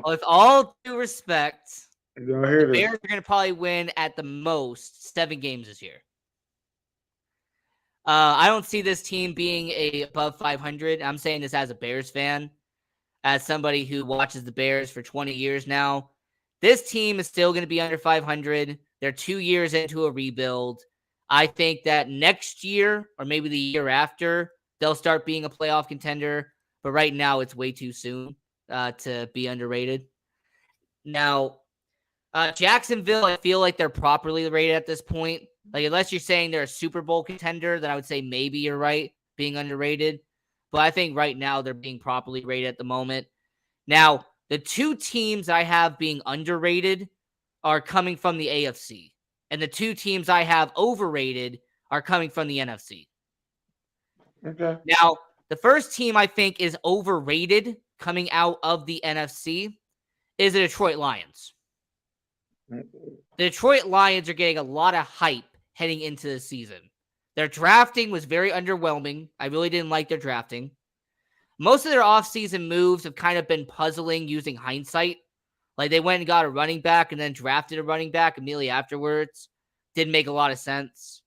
With all due respect, y'all hear the this. Bears are going to probably win at the most 7 games this year. I don't see this team being above 500. I'm saying this as a Bears fan, as somebody who watches the Bears for 20 years now. This team is still going to be under 500. They're 2 years into a rebuild. I think that next year or maybe the year after, they'll start being a playoff contender. But right now, it's way too soon to be underrated. Now, Jacksonville, I feel like they're properly rated at this point. Like, unless you're saying they're a Super Bowl contender, then I would say maybe you're right, being underrated. But I think right now they're being properly rated at the moment. Now, the 2 teams I have being underrated are coming from the AFC. And the 2 teams I have overrated are coming from the NFC. Okay. Now, the first team I think is overrated coming out of the NFC is the Detroit Lions. The Detroit Lions are getting a lot of hype heading into the season. Their drafting was very underwhelming. I really didn't like their drafting. Most of their offseason moves have kind of been puzzling using hindsight. Like, they went and got a running back and then drafted a running back immediately afterwards. Didn't make a lot of sense.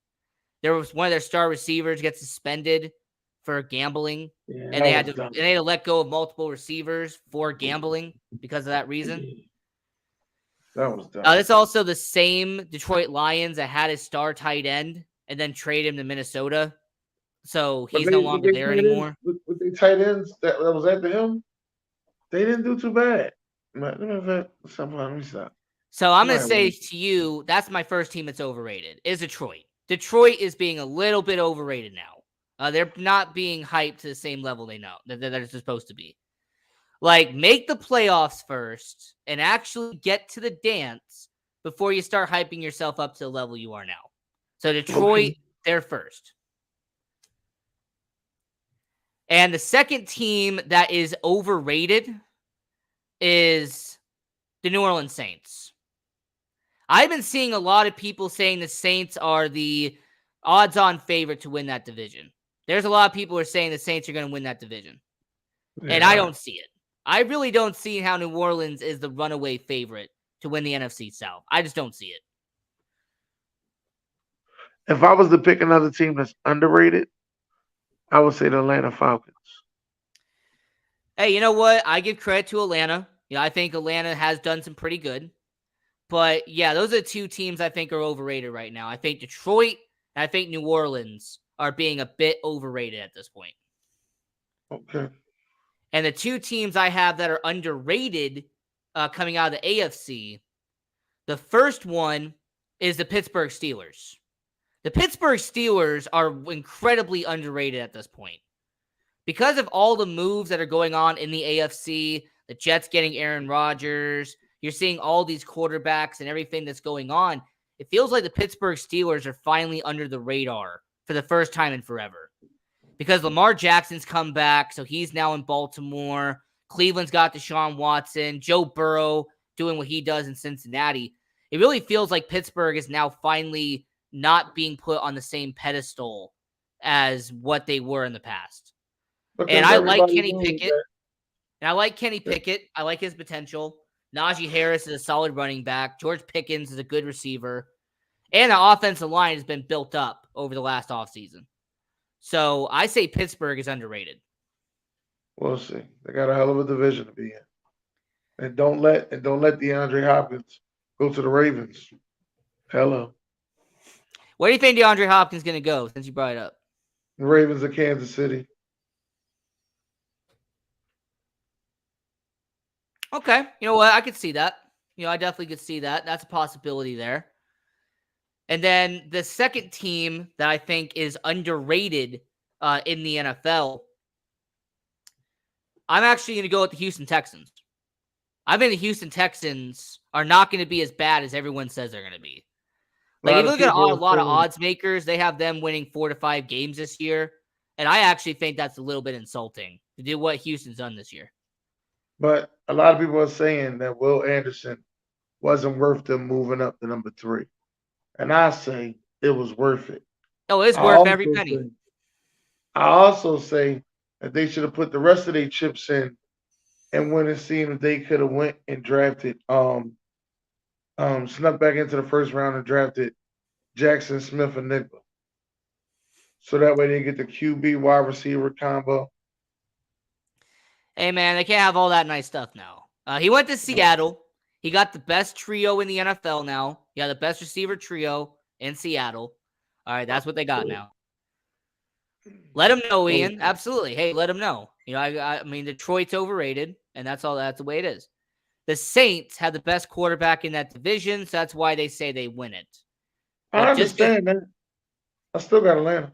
There was one of their star receivers get suspended for gambling, and they had to let go of multiple receivers for gambling because of that reason. That was dumb. It's also the same Detroit Lions that had his star tight end and then traded him to Minnesota. So he's no longer there anymore. With the tight ends that was after him, they didn't do too bad. Let me stop. So I'm going to say to you, that's my first team that's overrated, is Detroit. Detroit is being a little bit overrated now. They're not being hyped to the same level that they're supposed to be. Like, make the playoffs first and actually get to the dance before you start hyping yourself up to the level you are now. So Detroit, they're first. And the second team that is overrated is the New Orleans Saints. I've been seeing a lot of people saying the Saints are the odds-on favorite to win that division. There's a lot of people who are saying the Saints are going to win that division. Yeah. And I don't see it. I really don't see how New Orleans is the runaway favorite to win the NFC South. I just don't see it. If I was to pick another team that's underrated, I would say the Atlanta Falcons. Hey, you know what? I give credit to Atlanta. Yeah, I think Atlanta has done some pretty good. But, yeah, those are the 2 teams I think are overrated right now. I think Detroit and I think New Orleans are being a bit overrated at this point. Okay. And the 2 teams I have that are underrated coming out of the AFC, the first one is the Pittsburgh Steelers. The Pittsburgh Steelers are incredibly underrated at this point. Because of all the moves that are going on in the AFC, the Jets getting Aaron Rodgers, you're seeing all these quarterbacks and everything that's going on, it feels like the Pittsburgh Steelers are finally under the radar for the first time in forever. Because Lamar Jackson's come back, so he's now in Baltimore. Cleveland's got Deshaun Watson. Joe Burrow doing what he does in Cincinnati. It really feels like Pittsburgh is now finally not being put on the same pedestal as what they were in the past. And I like Kenny Pickett. And I like Kenny Pickett. I like his potential. Najee Harris is a solid running back. George Pickens is a good receiver. And the offensive line has been built up over the last offseason. So I say Pittsburgh is underrated. We'll see. They got a hell of a division to be in. And don't let DeAndre Hopkins go to the Ravens. Hello. Where do you think DeAndre Hopkins is going to go since you brought it up? The Ravens of Kansas City. Okay. You know what? I could see that. I definitely could see that. That's a possibility there. And then the second team that I think is underrated in the NFL, I'm actually going to go with the Houston Texans. I think the Houston Texans are not going to be as bad as everyone says they're going to be. Like, if you look at a lot of odds makers, they have them winning 4 to 5 games this year. And I actually think that's a little bit insulting to do what Houston's done this year. But a lot of people are saying that Will Anderson wasn't worth them moving up to number 3. And I say it was worth it. Oh, it's worth every penny. I also say that they should have put the rest of their chips in and went and seen if they could have went and drafted snuck back into the first round and drafted Jackson Smith and Nigba. So that way they get the QB wide receiver combo. Hey, man, they can't have all that nice stuff now. He went to Seattle. He got the best trio in the NFL now. He got the best receiver trio in Seattle. All right, that's what they got now. Let him know, Ian. Absolutely. Hey, let him know. I mean, Detroit's overrated, and that's the way it is. The Saints have the best quarterback in that division, so that's why they say they win it. But I understand that. I still got Atlanta.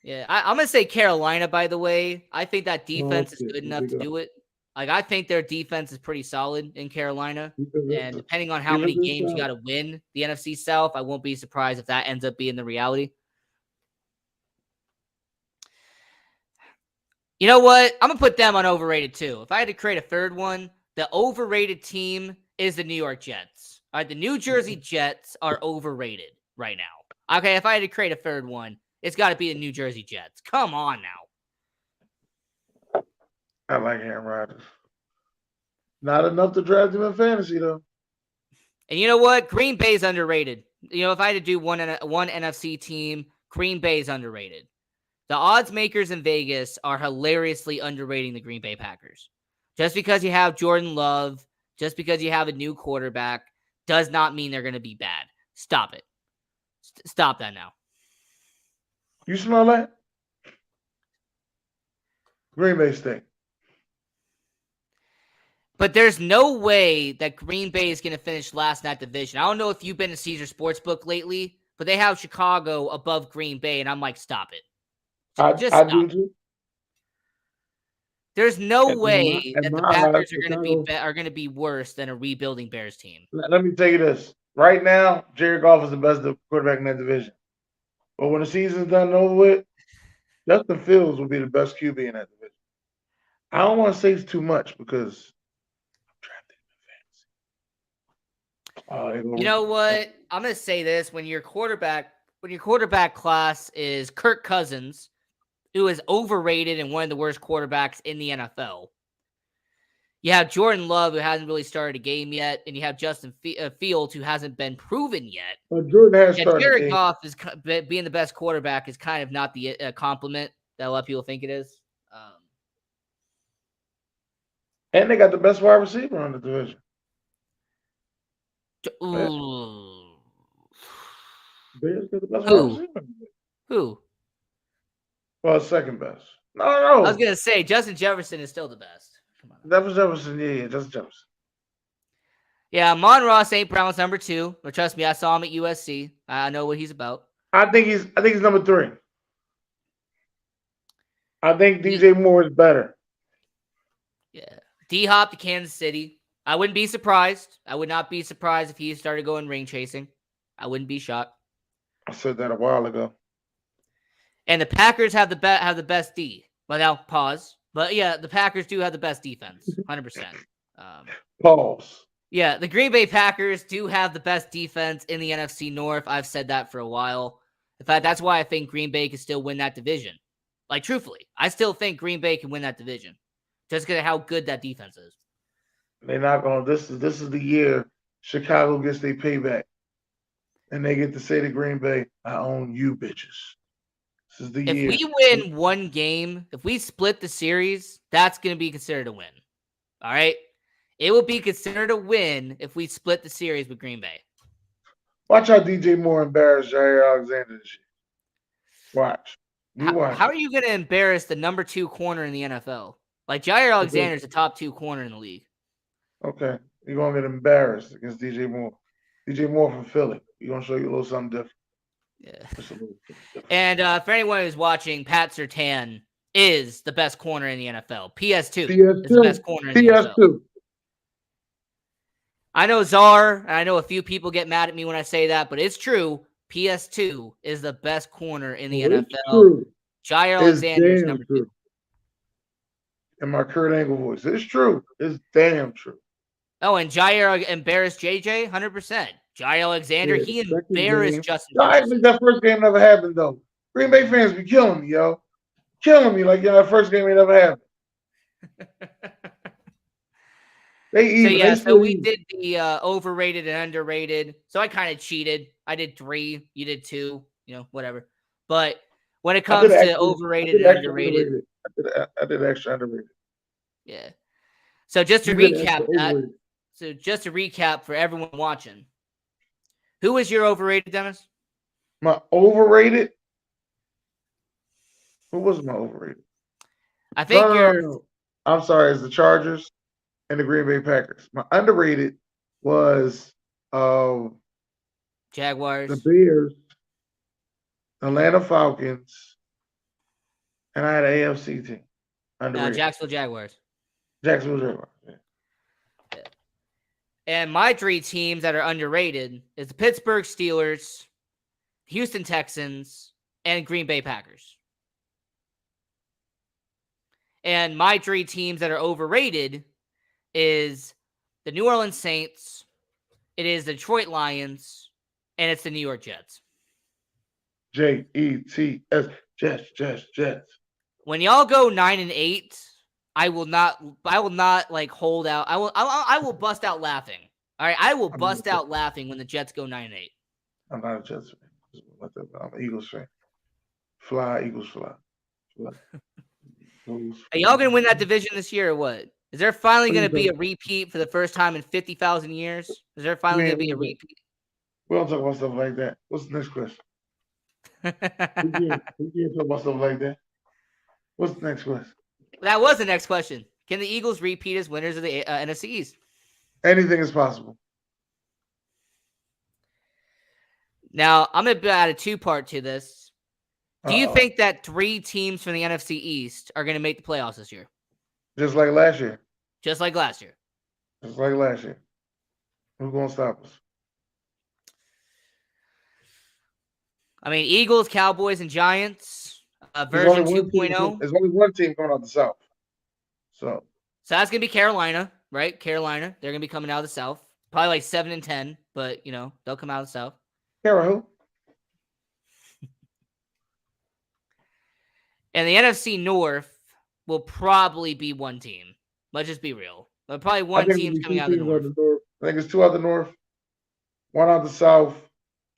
Yeah, I'm going to say Carolina, by the way. I think that defense is good enough to do it. Like, I think their defense is pretty solid in Carolina. And depending on how many games you got to win the NFC South, I won't be surprised if that ends up being the reality. You know what? I'm going to put them on overrated too. If I had to create a third one, the overrated team is the New York Jets. All right, the New Jersey Jets are overrated right now. Okay, if I had to create a third one, it's got to be the New Jersey Jets. Come on now. I like Aaron Rodgers. Not enough to draft him in fantasy, though. And you know what? Green Bay's underrated. If I had to do one NFC team, Green Bay's underrated. The odds makers in Vegas are hilariously underrating the Green Bay Packers. Just because you have Jordan Love, just because you have a new quarterback, does not mean they're going to be bad. Stop it. Stop that now. You smell that? Green Bay stink. But there's no way that Green Bay is going to finish last in that division. I don't know if you've been to Caesar Sportsbook lately, but they have Chicago above Green Bay, and I'm like, stop it. I do too. There's no way that the Packers are going to be worse than a rebuilding Bears team. Let me tell you this. Right now, Jared Goff is the best quarterback in that division. But when the season's done and over with, Justin Fields will be the best QB in that division. I don't want to say it's too much because I'm drafting in fantasy. You know what? I'm going to say this. When your quarterback class is Kirk Cousins, who is overrated and one of the worst quarterbacks in the NFL. You have Jordan Love, who hasn't really started a game yet, and you have Justin Fields, who hasn't been proven yet. Well, Jordan has started. Jared Goff is being the best quarterback is kind of not the compliment that a lot of people think it is. And they got the best wide receiver on the division. Bears got the best wide receiver. Who? Well, second best. No. I was going to say, Justin Jefferson is still the best. Come on. Jefferson, yeah, Justin Jefferson. Yeah, Amon-Ra St. Brown's number 2. But trust me, I saw him at USC. I know what he's about. I think he's number 3. I think DJ Moore is better. Yeah. D-Hop to Kansas City. I wouldn't be surprised. I would not be surprised if he started going ring chasing. I wouldn't be shocked. I said that a while ago. And the Packers have the best D. But now, pause. But yeah, the Packers do have the best defense, 100%. Pause. Yeah, the Green Bay Packers do have the best defense in the NFC North. I've said that for a while. In fact, that's why I think Green Bay can still win that division. Like, truthfully, I still think Green Bay can win that division. Just because of how good that defense is. They're not going to. This is the year Chicago gets their payback. And they get to say to Green Bay, I own you, bitches. This is the year. If we win one game, if we split the series, that's going to be considered a win. All right? It will be considered a win if we split the series with Green Bay. Watch how DJ Moore embarrassed Jair Alexander this year. Watch. How are you going to embarrass the number 2 corner in the NFL? Like, Jair Alexander is the top 2 corner in the league. Okay. You're going to get embarrassed against DJ Moore. DJ Moore from Philly. You're going to show you a little something different. Yeah. Just a little something different. And for anyone who's watching, Pat Surtain is the best corner in the NFL. PS2 is the PS2. best corner in the NFL. PS2. I know Czar, and I know a few people get mad at me when I say that, but it's true. PS2 is the best corner in the NFL. True. Jair Alexander is number 2. In my Kurt Angle voice. It's true. It's damn true. Oh, and Jair embarrassed JJ? 100%. Jair Alexander, he embarrassed Justin I Jefferson. think that first game never happened, though. Green Bay fans be killing me, yo. Killing me like, that first game ain't never happened. So we did the overrated and underrated. So I kind of cheated. I did 3. You did 2. Whatever. But when it comes to overrated and underrated. I did extra underrated. Yeah. So just to recap that. So just to recap for everyone watching. Who was your overrated, Dennis? My overrated? Who was my overrated? I think No. I'm sorry, it's the Chargers and the Green Bay Packers. My underrated was Jaguars, the Bears, Atlanta Falcons, and I had an AFC team. Underrated. Jacksonville Jaguars. Jacksonville Jaguars. Yeah. And my 3 teams that are underrated is the Pittsburgh Steelers, Houston Texans, and Green Bay Packers. And my 3 teams that are overrated is the New Orleans Saints, it is the Detroit Lions, and it's the New York Jets. Jets, Jets. When y'all go 9-8, I will not like hold out. I will bust out laughing. All right, I will bust out laughing when the Jets go 9-8. I'm not a Jets fan. I'm an Eagles fan. Fly, Eagles fly. Are y'all gonna win that division this year or what? Is there finally gonna be a repeat for the first time in 50,000 years? Is there finally gonna be a repeat? We don't talk about stuff like that. What's the next question? We can't talk about stuff like that. What's the next question? That was the next question. Can the Eagles repeat as winners of the NFC East? Anything is possible. Now, I'm going to add a 2-part to this. Do you think that 3 teams from the NFC East are going to make the playoffs this year? Just like last year. Just like last year. Just like last year. Who's going to stop us? I mean, Eagles, Cowboys, and Giants, version 2.0. There's only one team going out the South. So that's going to be Carolina, right? Carolina. They're going to be coming out of the South. Probably like 7-10, but, they'll come out of the South. Carol who? And the NFC North will probably be one team. Let's just be real. But probably one team coming out of the North. I think it's 2 out the North, 1 out the South,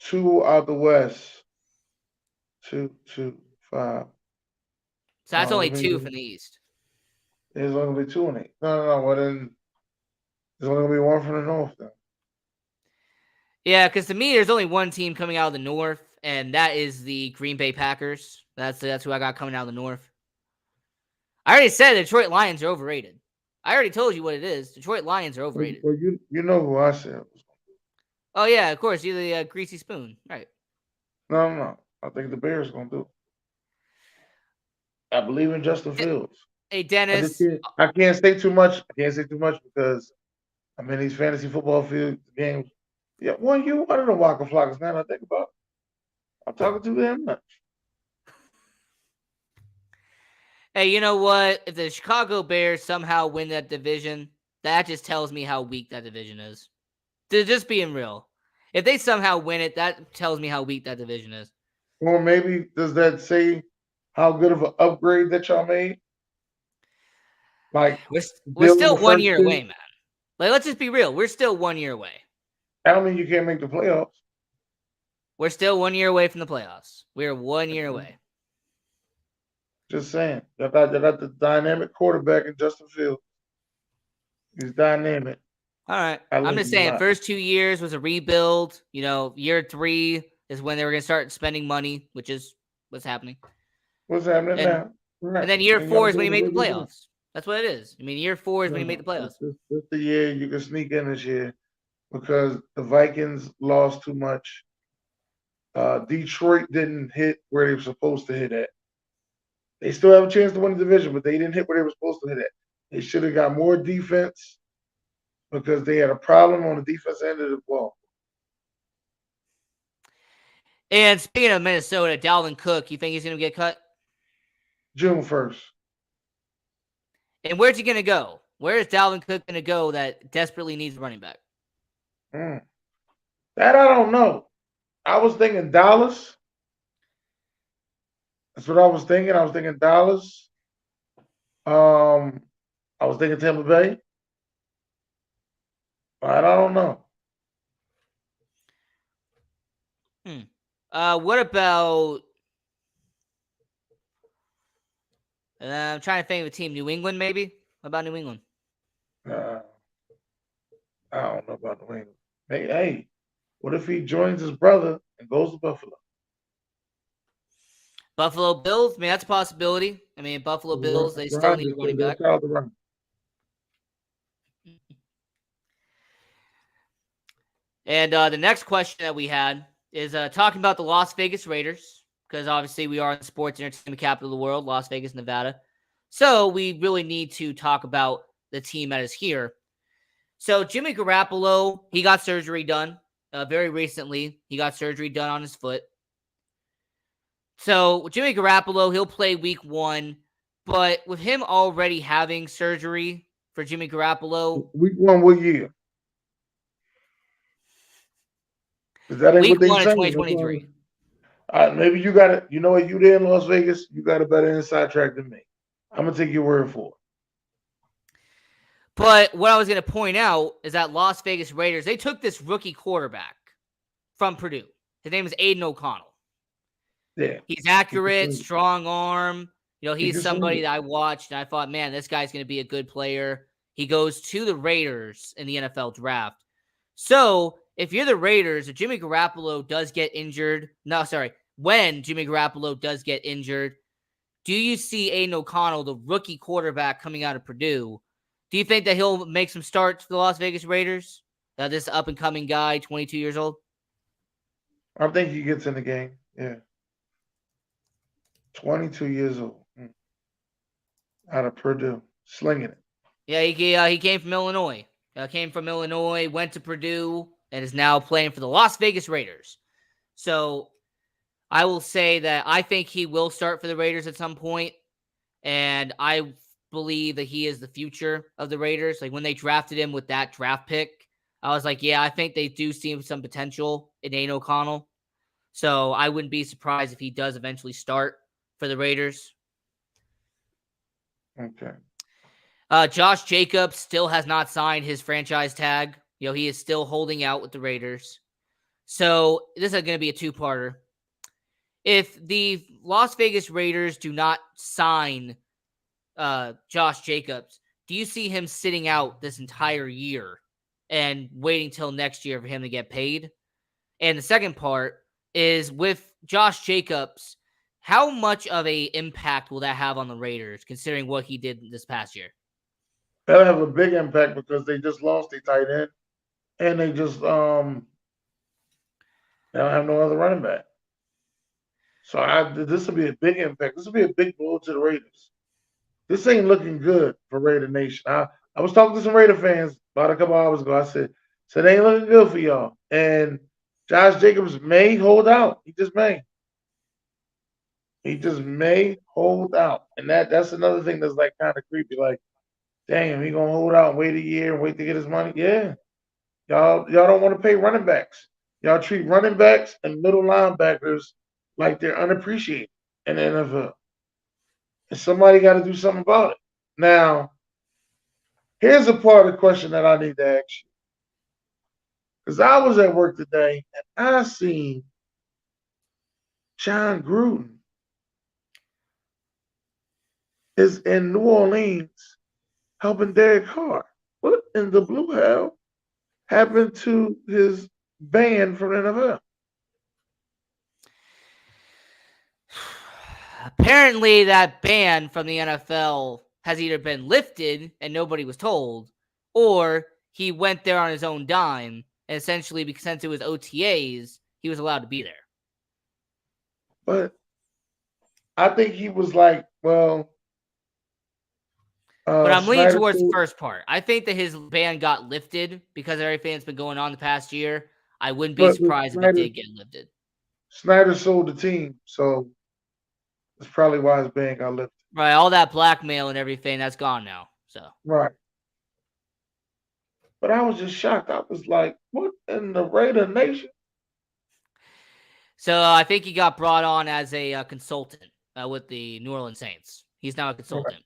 2 out the West. 2, 5. So that's only 2 from the East. There's only going to be 2 in it. No. Well, then there's only going to be 1 from the North, then. Yeah, because to me, there's only one team coming out of the North, and that is the Green Bay Packers. That's who I got coming out of the North. I already said the Detroit Lions are overrated. I already told you what it is. Detroit Lions are overrated. Well, you know who I said. Oh, yeah, of course. You're the greasy spoon. Right. No. I think the Bears are going to do it. I believe in Justin Fields. Hey, Dennis. I can't say too much. Because I'm in these fantasy football field games. Yeah, I don't know Waka Flocka now I think about it. I'm talking too damn much. Hey, you know what? If the Chicago Bears somehow win that division, that just tells me how weak that division is. Just being real. If they somehow win it, that tells me how weak that division is. Or maybe does that say how good of an upgrade that y'all made? Like we're still 1 year away, man. Like, let's just be real. We're still 1 year away. I don't mean you can't make the playoffs. We're still 1 year away from the playoffs. We're 1 year away. Just saying. Y'all got the dynamic quarterback in Justin Fields. He's dynamic. All right. I'm just saying, first 2 years was a rebuild. Year 3 is when they were going to start spending money, which is what's happening. What's happening now? Right. And then year 4 is when you make the playoffs. That's what it is. I mean, year 4 is when you make the playoffs. This the year you can sneak in this year because the Vikings lost too much. Detroit didn't hit where they were supposed to hit at. They still have a chance to win the division, but they didn't hit where they were supposed to hit at. They should have got more defense because they had a problem on the defense end of the ball. And speaking of Minnesota, Dalvin Cook, you think he's going to get cut? June 1st. And where's he going to go? Where is Dalvin Cook going to go that desperately needs a running back? That I don't know. I was thinking Dallas. That's what I was thinking. I was thinking Dallas. I was thinking Tampa Bay. But I don't know. What about? I'm trying to think of a team. New England, maybe. What about New England? I don't know about New England. Hey, what if he joins his brother and goes to Buffalo? Buffalo Bills. I mean, that's a possibility. I mean, Buffalo Bills. They still need a running back. And the next question that we had is talking about the Las Vegas Raiders, because obviously we are in the sports entertainment capital of the world, Las Vegas, Nevada. So we really need to talk about the team that is here. So Jimmy Garoppolo, he got surgery done very recently. He got surgery done on his foot. So Jimmy Garoppolo, he'll play week 1, but with him already having surgery for Jimmy Garoppolo. Week 1, what year? Week 1 of 2023. Maybe you got it. You know what? You there in Las Vegas, you got a better inside track than me. I'm going to take your word for it. But what I was going to point out is that Las Vegas Raiders, they took this rookie quarterback from Purdue. His name is Aiden O'Connell. Yeah. He's accurate, strong arm. You know, he's somebody that I watched, and I thought, man, this guy's going to be a good player. He goes to the Raiders in the NFL draft. So if you're the Raiders, if Jimmy Garoppolo does get injured, when Jimmy Garoppolo does get injured, do you see Aiden O'Connell, the rookie quarterback coming out of Purdue? Do you think that he'll make some starts for the Las Vegas Raiders? This up-and-coming guy, 22 years old? I think he gets in the game, yeah. 22 years old. Out of Purdue, slinging it. Yeah, he came from Illinois. Went to Purdue, and is now playing for the Las Vegas Raiders. So I will say that I think he will start for the Raiders at some point, and I believe that he is the future of the Raiders. Like when they drafted him with that draft pick, I was like, yeah, I think they do see some potential in Aiden O'Connell. So I wouldn't be surprised if he does eventually start for the Raiders. Okay. Josh Jacobs still has not signed his franchise tag. You know, he is still holding out with the Raiders. So this is going to be a two-parter. If the Las Vegas Raiders do not sign Josh Jacobs, do you see him sitting out this entire year and waiting till next year for him to get paid? And the second part is with Josh Jacobs, how much of a impact will that have on the Raiders, considering what he did this past year? That'll have a big impact because they just lost their tight end, and they just they don't have no other running back. So this will be a big impact. This will be a big blow to the Raiders. This ain't looking good for Raider Nation. I was talking to some Raider fans about a couple hours ago. I said it ain't looking good for y'all. And Josh Jacobs may hold out. He just may. He just may hold out. And that's another thing that's like kind of creepy. Like, damn, he gonna hold out and wait a year and wait to get his money? Yeah. Y'all don't want to pay running backs. Y'all treat running backs and middle linebackers like they're unappreciated in the NFL. And somebody got to do something about it. Now, here's a part of the question that I need to ask you. Because I was at work today and I seen John Gruden is in New Orleans helping Derek Carr. What in the blue hell happened to his ban from the NFL? Apparently, that ban from the NFL has either been lifted and nobody was told, or he went there on his own dime, and essentially, because since it was OTAs, he was allowed to be there. But I think he was like, well, but I'm leaning Snyder towards the told, first part. I think that his ban got lifted because of everything that's been going on the past year. I wouldn't be but surprised if it did get lifted. Snyder sold the team, so that's probably why his ban got lifted. Right, all that blackmail and everything, that's gone now. So Right. But I was just shocked. I was like, what in the Raider Nation? So I think he got brought on as a consultant with the New Orleans Saints. He's now a consultant. Right.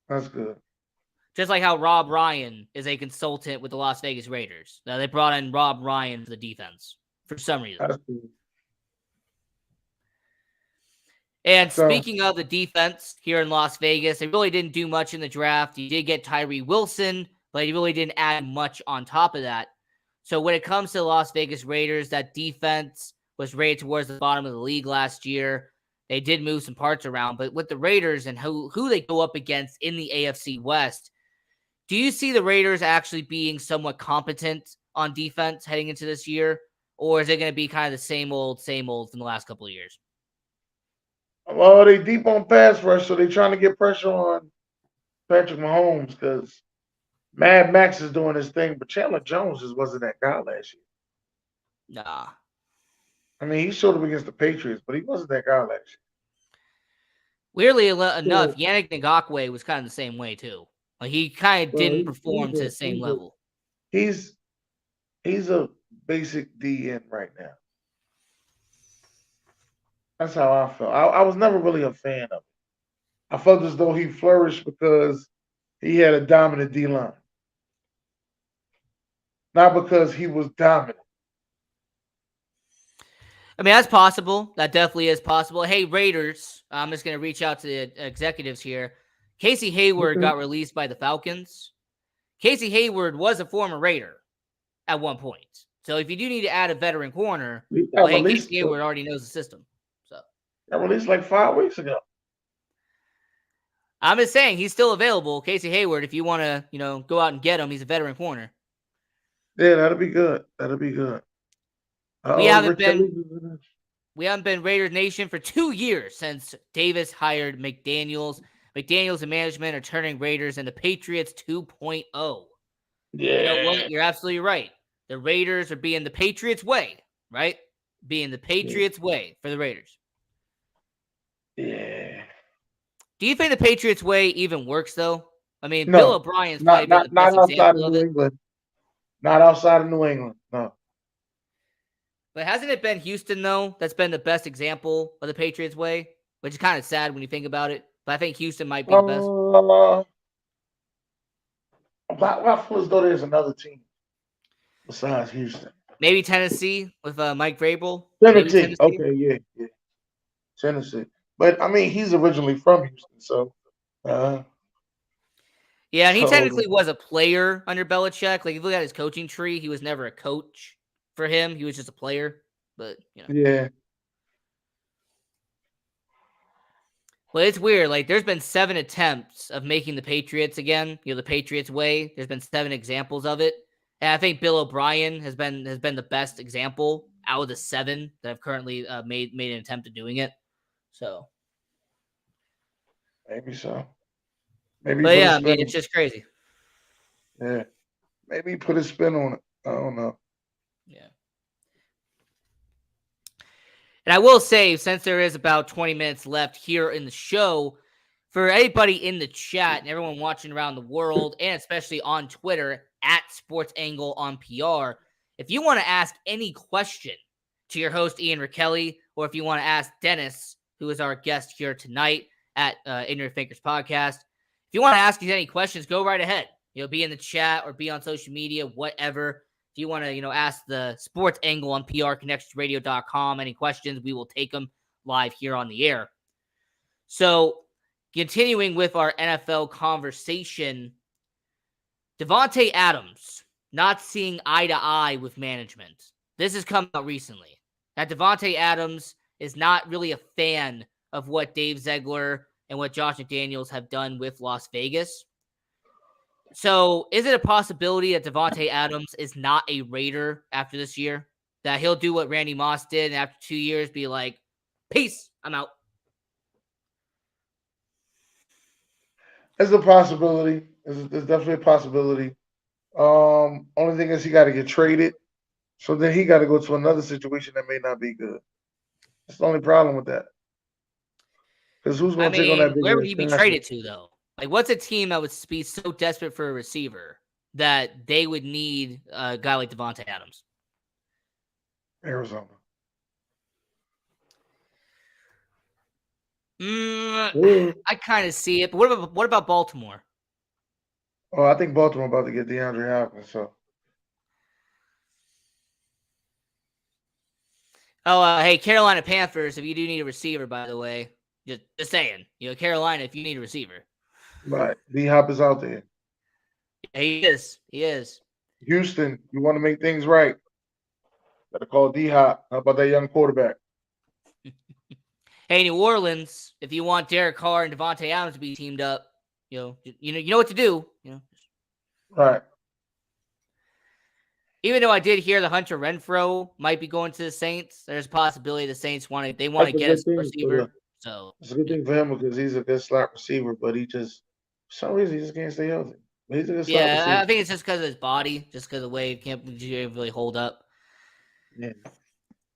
That's good. Just like how Rob Ryan is a consultant with the Las Vegas Raiders. Now they brought in Rob Ryan for the defense for some reason. That's good. And speaking of the defense here in Las Vegas, they really didn't do much in the draft. You did get Tyree Wilson, but he really didn't add much on top of that. So when it comes to the Las Vegas Raiders, that defense was rated towards the bottom of the league last year. They did move some parts around, but with the Raiders and who they go up against in the AFC West, do you see the Raiders actually being somewhat competent on defense heading into this year? Or is it going to be kind of the same old from the last couple of years? Well, they deep on pass rush, so they're trying to get pressure on Patrick Mahomes because Mad Max is doing his thing, but Chandler Jones just wasn't that guy last year. Nah. I mean, he showed up against the Patriots, but he wasn't that guy last year. Weirdly enough, Yannick Ngakoue was kind of the same way too. Like he kind of didn't perform to the same level. He's a basic DN right now. That's how I felt. I was never really a fan of it. I felt as though he flourished because he had a dominant D line, not because he was dominant. I mean, that's possible. That definitely is possible. Hey, Raiders, I'm just going to reach out to the executives here. Casey Hayward got released by the Falcons. Casey Hayward was a former Raider at one point. So if you do need to add a veteran corner, Casey Hayward already knows the system. So got released like 5 weeks ago. I'm just saying he's still available. Casey Hayward, if you want to, go out and get him, he's a veteran corner. Yeah, that'll be good. That'll be good. We haven't been Raiders Nation for 2 years since Davis hired McDaniels. McDaniels and management are turning Raiders into Patriots 2.0. Yeah. You know what? You're absolutely right. The Raiders are being the Patriots way, right? Being the Patriots way for the Raiders. Yeah. Do you think the Patriots way even works, though? I mean, No, Bill O'Brien's probably been the best example of it. England. Not outside of New England, no. But hasn't it been Houston, though, that's been the best example of the Patriots way? Which is kind of sad when you think about it. But I think Houston might be the best. I feel as though there's another team besides Houston. Maybe Tennessee with Mike Vrabel. Tennessee. Okay, yeah. Tennessee. But, I mean, he's originally from Houston, so. Yeah, and he technically was a player under Belichick. Like, if you look at his coaching tree, he was never a coach for him. He was just a player. But, Yeah. Well, it's weird. Like, there's been 7 attempts of making the Patriots again, the Patriots way. There's been 7 examples of it. And I think Bill O'Brien has been the best example out of the 7 that have currently made an attempt at doing it. So. Maybe so. Maybe. But yeah, I mean, it's just crazy. Yeah. Maybe put a spin on it. I don't know. Yeah. And I will say, since there is about 20 minutes left here in the show, for anybody in the chat and everyone watching around the world, and especially on Twitter, @SportsAngle on PR, if you want to ask any question to your host, Ian Rickelli, or if you want to ask Dennis, who is our guest here tonight at Ignorant Thinkers Podcast, if you want to ask us any questions, go right ahead. Be in the chat or be on social media, whatever. If you want to, ask the Sports Angle on PRConnectionsRadio.com any questions, we will take them live here on the air. So, continuing with our NFL conversation, Davante Adams not seeing eye to eye with management. This has come out recently. That Davante Adams is not really a fan of what Dave Ziegler and what Josh McDaniels have done with Las Vegas. So is it a possibility that Davante Adams is not a Raider after this year? That he'll do what Randy Moss did and after 2 years be like, peace, I'm out. It's a possibility. It's definitely a possibility. Only thing is he got to get traded. So then he got to go to another situation that may not be good. That's the only problem with that. Because who's going to take on that big where would he be contract? traded to, though? Like, what's a team that would be so desperate for a receiver that they would need a guy like Davante Adams? Arizona. I kind of see it, but what about Baltimore? Oh, I think Baltimore about to get DeAndre Hopkins. So. Oh, hey, Carolina Panthers, if you do need a receiver, by the way, just saying, Carolina, if you need a receiver. Right. D-Hop is out there. He is. Houston, you want to make things right. Better call D-Hop. How about that young quarterback? Hey, New Orleans, if you want Derek Carr and Davante Adams to be teamed up, you know what to do. Right. Even though I did hear the Hunter Renfrow might be going to the Saints, there's a possibility the Saints want to get a receiver. So it's a good thing for him because he's a good slot receiver, but for some reason, he just can't stay healthy. He's a good slot receiver. I think it's just because of his body, just because of the way he can't really hold up. Yeah.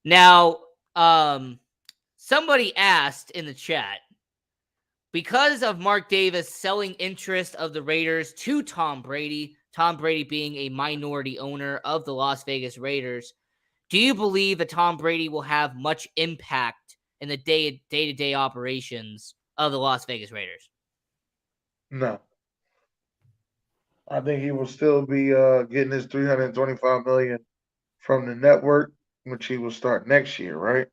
Now, somebody asked in the chat, because of Mark Davis selling interest of the Raiders to Tom Brady being a minority owner of the Las Vegas Raiders, do you believe that Tom Brady will have much impact in the day-to-day operations of the Las Vegas Raiders? No. I think he will still be getting his $325 million from the network, which he will start next year, right?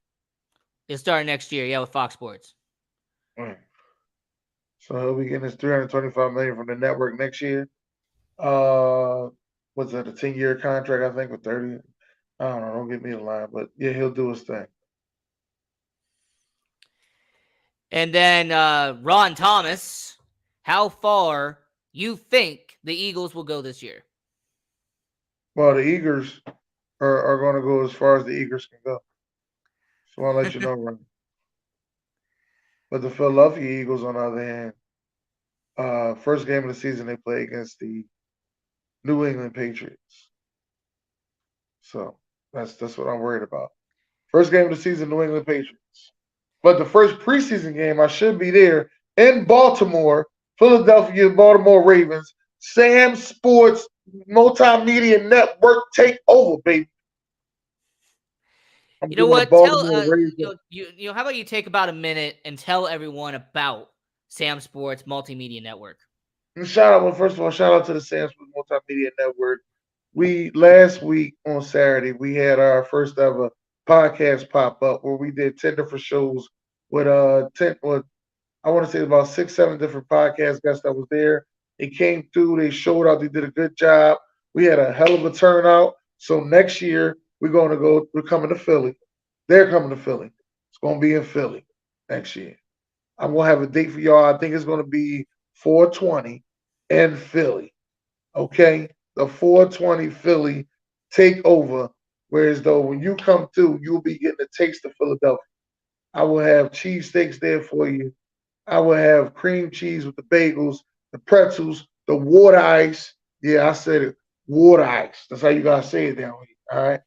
He'll start next year, yeah, with Fox Sports. Right. So he'll be getting his $325 million from the network next year. What's that? A 10-year contract, I think, with 30. I don't know. Don't get me the line, but yeah, he'll do his thing. And then Ron Thomas, how far you think the Eagles will go this year? Well, the Eagles are going to go as far as the Eagles can go. So I'll let you know, Ron. But the Philadelphia Eagles, on the other hand, first game of the season they play against the New England Patriots. So that's what I'm worried about. First game of the season, New England Patriots. But the first preseason game, I should be there in Baltimore, Philadelphia, Baltimore Ravens, Sam Sports Multimedia Network take over, baby. You know what? How about you take about a minute and tell everyone about Sam Sports Multimedia Network? And shout out to the Sam Sports Multimedia Network. Last week on Saturday, we had our first ever podcast pop up where we did 10 different shows with I want to say about 6-7 different podcast guests that was there. They came through, they showed out, they did a good job. We had a hell of a turnout. So next year we're coming to Philly. They're coming to Philly. It's gonna be in Philly next year. I'm gonna have a date for y'all. I think it's gonna be 420 in Philly. Okay? The 420 Philly takeover. Whereas though when you come through, you'll be getting a taste of Philadelphia. I will have cheesesteaks there for you. I will have cream cheese with the bagels, the pretzels, the water ice. Yeah, I said it. Water ice. That's how you gotta say it down here. All right?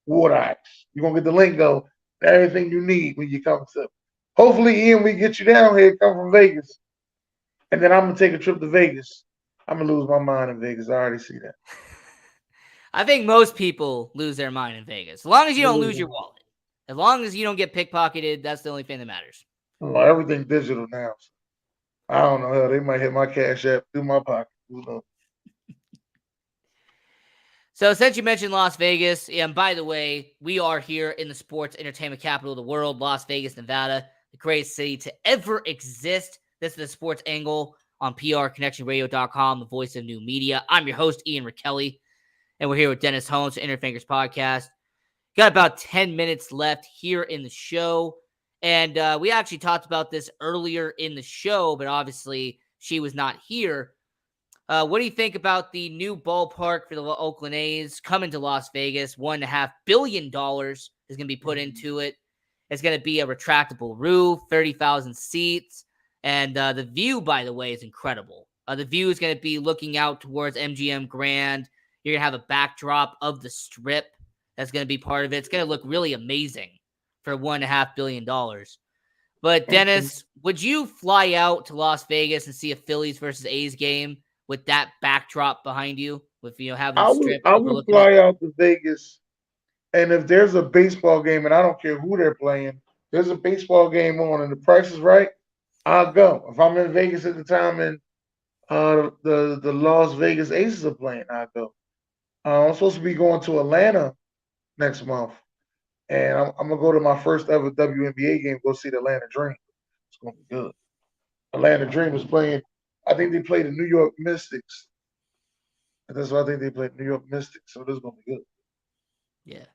Water ice. You're gonna get the lingo, everything you need when you come to. Hopefully, Ian, we get you down here, come from Vegas. And then I'm gonna take a trip to Vegas. I'm gonna lose my mind in Vegas. I already see that. I think most people lose their mind in Vegas. As long as you don't lose your wallet. As long as you don't get pickpocketed, that's the only thing that matters. Oh, everything's digital now. I don't know. Hell, they might hit my Cash App through my pocket. Who knows? So since you mentioned Las Vegas, and by the way, we are here in the sports entertainment capital of the world, Las Vegas, Nevada, the greatest city to ever exist. This is the Sports Angle on PRConnectionRadio.com, the voice of new media. I'm your host, Ian Ricchelli, and we're here with Dennis Holmes, Inner Fingers Podcast. Got about 10 minutes left here in the show. And we actually talked about this earlier in the show, but obviously she was not here. What do you think about the new ballpark for the Oakland A's coming to Las Vegas? $1.5 billion is going to be put into it. It's going to be a retractable roof, 30,000 seats. And the view, by the way, is incredible. The view is going to be looking out towards MGM Grand. You're going to have a backdrop of the Strip. That's going to be part of it. It's going to look really amazing for $1.5 billion. But Dennis, would you fly out to Las Vegas and see a Phillies versus A's game with that backdrop behind you? With having the Strip. I would fly out to Vegas, and if there's a baseball game, and I don't care who they're playing, there's a baseball game on, and the price is right, I'll go. If I'm in Vegas at the time and the Las Vegas Aces are playing, I'll go. I'm supposed to be going to Atlanta next month, and I'm gonna go to my first ever WNBA game. Go see the Atlanta Dream. It's gonna be good. Atlanta Dream is playing. I think they play the New York Mystics. And that's why I think they played New York Mystics. So this is gonna be good. Yeah.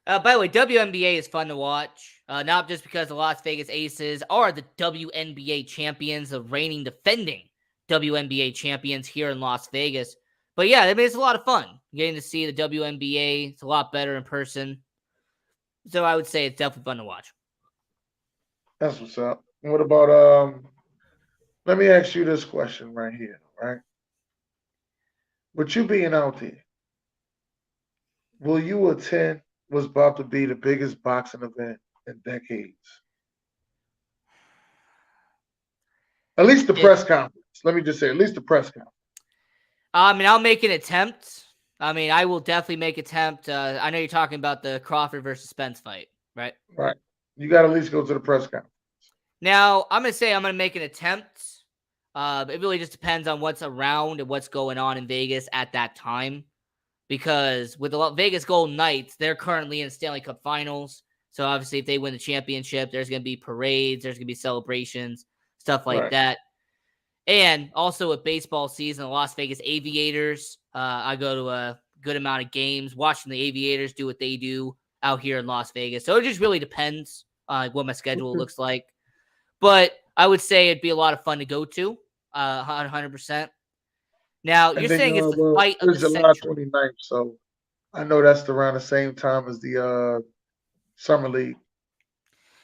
By the way, WNBA is fun to watch. Not just because the Las Vegas Aces are the WNBA champions, the reigning defending WNBA champions here in Las Vegas. But yeah, I mean, it's a lot of fun getting to see the WNBA. It's a lot better in person. So I would say it's definitely fun to watch. That's what's up. What about let me ask you this question right here, right? With you being out there, will you attend what's about to be the biggest boxing event in decades? At least the press conference. Let me just say, at least the press conference. I mean, I'll make an attempt. I mean, I will definitely make an attempt. I know you're talking about the Crawford versus Spence fight, right? Right. You got to at least go to the press conference. Now, I'm going to make an attempt. It really just depends on what's around and what's going on in Vegas at that time. Because with the Vegas Golden Knights, they're currently in Stanley Cup Finals. So obviously, if they win the championship, there's going to be parades, there's going to be celebrations, stuff like that. And also with baseball season, the Las Vegas Aviators, I go to a good amount of games, watching the Aviators do what they do out here in Las Vegas. So it just really depends on what my schedule looks like. But I would say it'd be a lot of fun to go to, 100%. Now, you're saying it's the fight of the July century. 29th, so I know that's around the same time as the Summer League.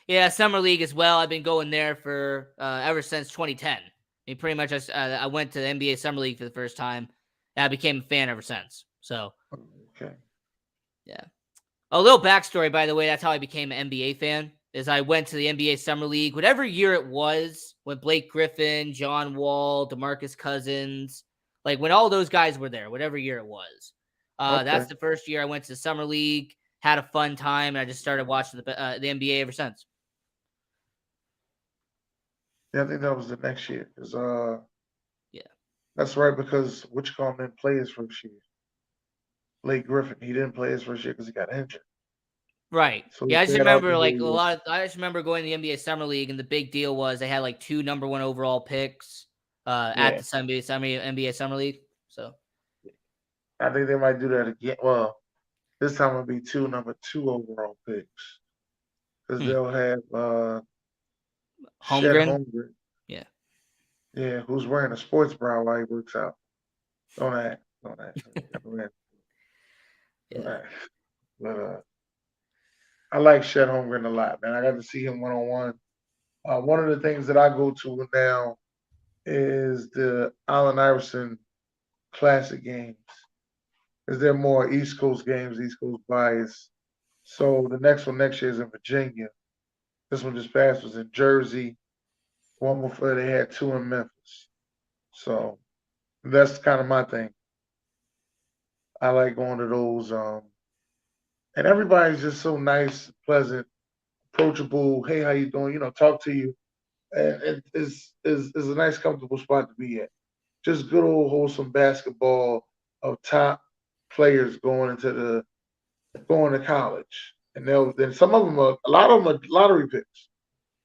Yeah, Summer League as well. I've been going there for ever since 2010. I mean, pretty much I went to the NBA Summer League for the first time, and I became a fan ever since. So, okay. Yeah. A little backstory, by the way, that's how I became an NBA fan, is I went to the NBA Summer League, whatever year it was, when Blake Griffin, John Wall, DeMarcus Cousins, like when all those guys were there, whatever year it was. That's the first year I went to the Summer League, had a fun time, and I just started watching the NBA ever since. Yeah, I think that was the next year. Yeah. That's right, because what you call him didn't play his first year. Blake Griffin, he didn't play his first year because he got injured. Right. So yeah, I just remember I just remember going to the NBA Summer League, and the big deal was they had like 2 number 1 overall picks at the NBA Summer League. So I think they might do that again. Well, this time it'll be 2 number 2 overall picks. Because they'll have Holmgren. Yeah. Yeah, who's wearing a sports bra while he works out. Don't act. Yeah. But I like Chet Holmgren a lot, man. I got to see him one-on-one. One of the things that I go to now is the Allen Iverson Classic games. Because they're more East Coast games, East Coast bias. So the next one next year is in Virginia. This one just passed was in Jersey. One before they had 2 in Memphis. So that's kind of my thing. I like going to those. And everybody's just so nice, pleasant, approachable. Hey, how you doing? Talk to you. And it's a nice, comfortable spot to be at. Just good old wholesome basketball of top players going to college. And then some of them a lot of them are lottery picks.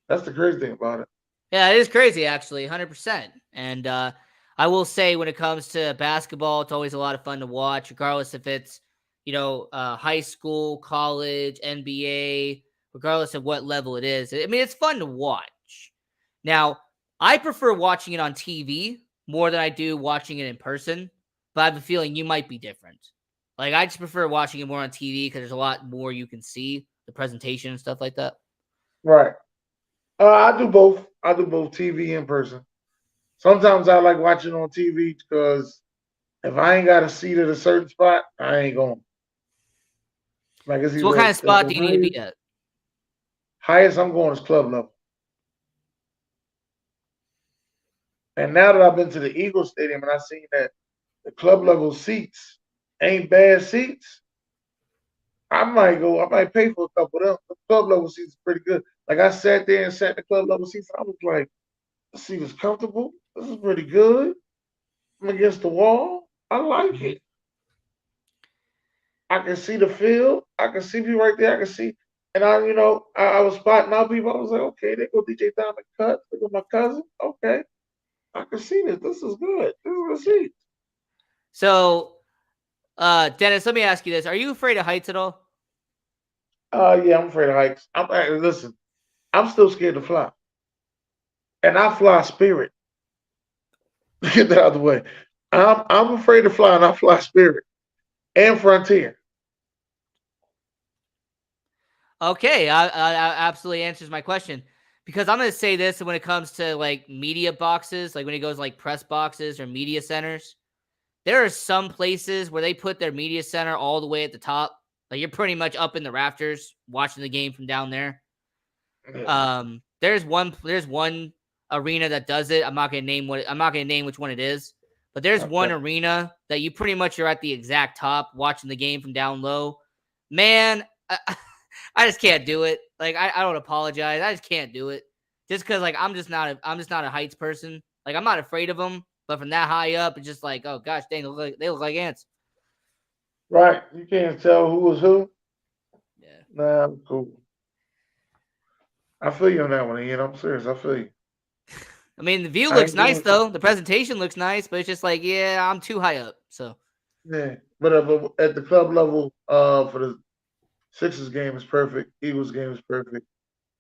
That's the crazy thing about it. Yeah, it is crazy, actually, 100%. And I will say when it comes to basketball, it's always a lot of fun to watch, regardless if it's, high school, college, NBA, regardless of what level it is. I mean, it's fun to watch. Now, I prefer watching it on TV more than I do watching it in person, but I have a feeling you might be different. Like, I just prefer watching it more on TV because there's a lot more you can see, the presentation and stuff like that. Right. I do both. I do both TV and person. Sometimes I like watching on TV because if I ain't got a seat at a certain spot, I ain't going. Like it's So what either kind of spot the do you need to be at? highest I'm going is club level. And now that I've been to the Eagles Stadium and I've seen that the club level seats ain't bad seats, I might go. I might pay for a couple of them. The club level seats are pretty good. Like I sat there and sat in the club level seats. I was like, this seat is comfortable. This is pretty good. I'm against the wall. I like it. I can see the field. I can see people right there. I can see, and I was spotting out people. I was like, okay, they go DJ Diamond cut. They go my cousin. Okay, I can see this. This is good. This is a good seat. So, Dennis, let me ask you this. Are you afraid of heights at all? Yeah, I'm afraid of heights. Listen, I'm still scared to fly, and I fly Spirit. Get that out of the way. I'm afraid to fly, and I fly Spirit and Frontier. Okay, I absolutely answers my question because I'm going to say this when it comes to like media boxes, like when it goes like press boxes or media centers, there are some places where they put their media center all the way at the top. Like you're pretty much up in the rafters watching the game from down there. Yeah. There's one arena that does it. I'm not going to name which one it is, but there's one Okay. arena that you pretty much are at the exact top watching the game from down low. Man, I just can't do it. Like I don't apologize. I just can't do it. Just because like I'm just not a heights person. Like I'm not afraid of them, but from that high up, it's just like, oh gosh, dang, they look like ants. Right. You can't tell who was who. Yeah. Nah, I'm cool. I feel you on that one, Ian. I'm serious. I feel you. I mean, the view I looks ain't nice going. though. The presentation looks nice, but it's just like, yeah, I'm too high up. So Yeah, but at the club level, for the Sixers game is perfect. Eagles game is perfect.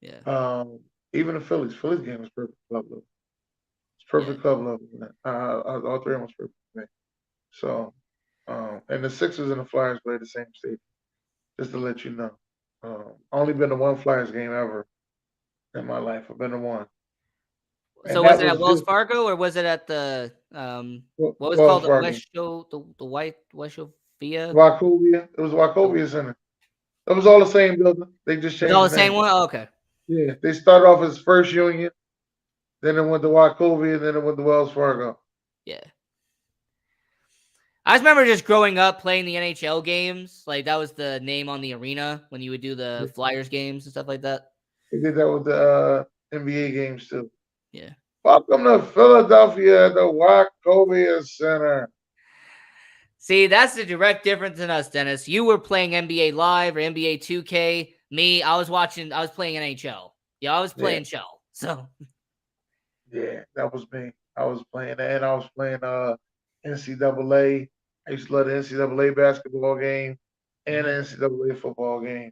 yeah, Um, even the Phillies game is perfect club level. It's yeah. perfect club level. Man. All three of them is perfect for me. So, and the Sixers and the Flyers play the same stadium. Just to let you know, I only been to one Flyers game ever in my life. I've been to one, So and was that it at was Wells just Fargo or was it at the what was it Wells called, the Fargo, West Show, the White West Show Via? Wachovia. It was Oh, Wachovia Center. It was all the same building. They just it's all changed the the same name. one. Oh, okay. Yeah, they started off as First Union, then it went to Wachovia, then it went to Wells Fargo. Yeah. I just remember just growing up playing the NHL games. Like that was the name on the arena when you would do the Flyers games and stuff like that. They did that with the NBA games too. Yeah. Welcome to Philadelphia, the Wachovia Center. See, that's the direct difference in us, Dennis. You were playing NBA Live or NBA 2K. Me, I was playing NHL. Yeah, I was Yeah, playing Shell. So, yeah, that was me. I was playing that, and I was playing NCAA. I used to love the NCAA basketball game and the mhm. NCAA football game.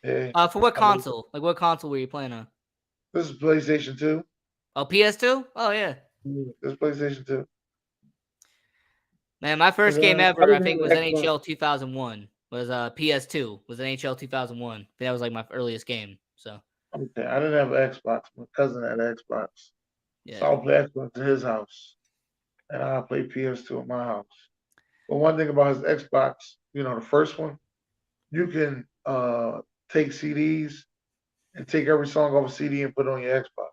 Yeah, For what I love it. console? Like, what console were you playing on? This is PlayStation 2. Oh, PS2? Oh, yeah. Yeah, this is PlayStation 2. Man, my first game I ever, I didn't think, have was an Xbox. NHL 2001. Was PS2. Was NHL 2001. That was like my earliest game. So, Okay, I didn't have an Xbox. My cousin had an Xbox. So yeah. I'll play Xbox at his house, and I'll play PS2 at my house. But one thing about his Xbox, the first one, you can take CDs and take every song off a CD and put it on your Xbox,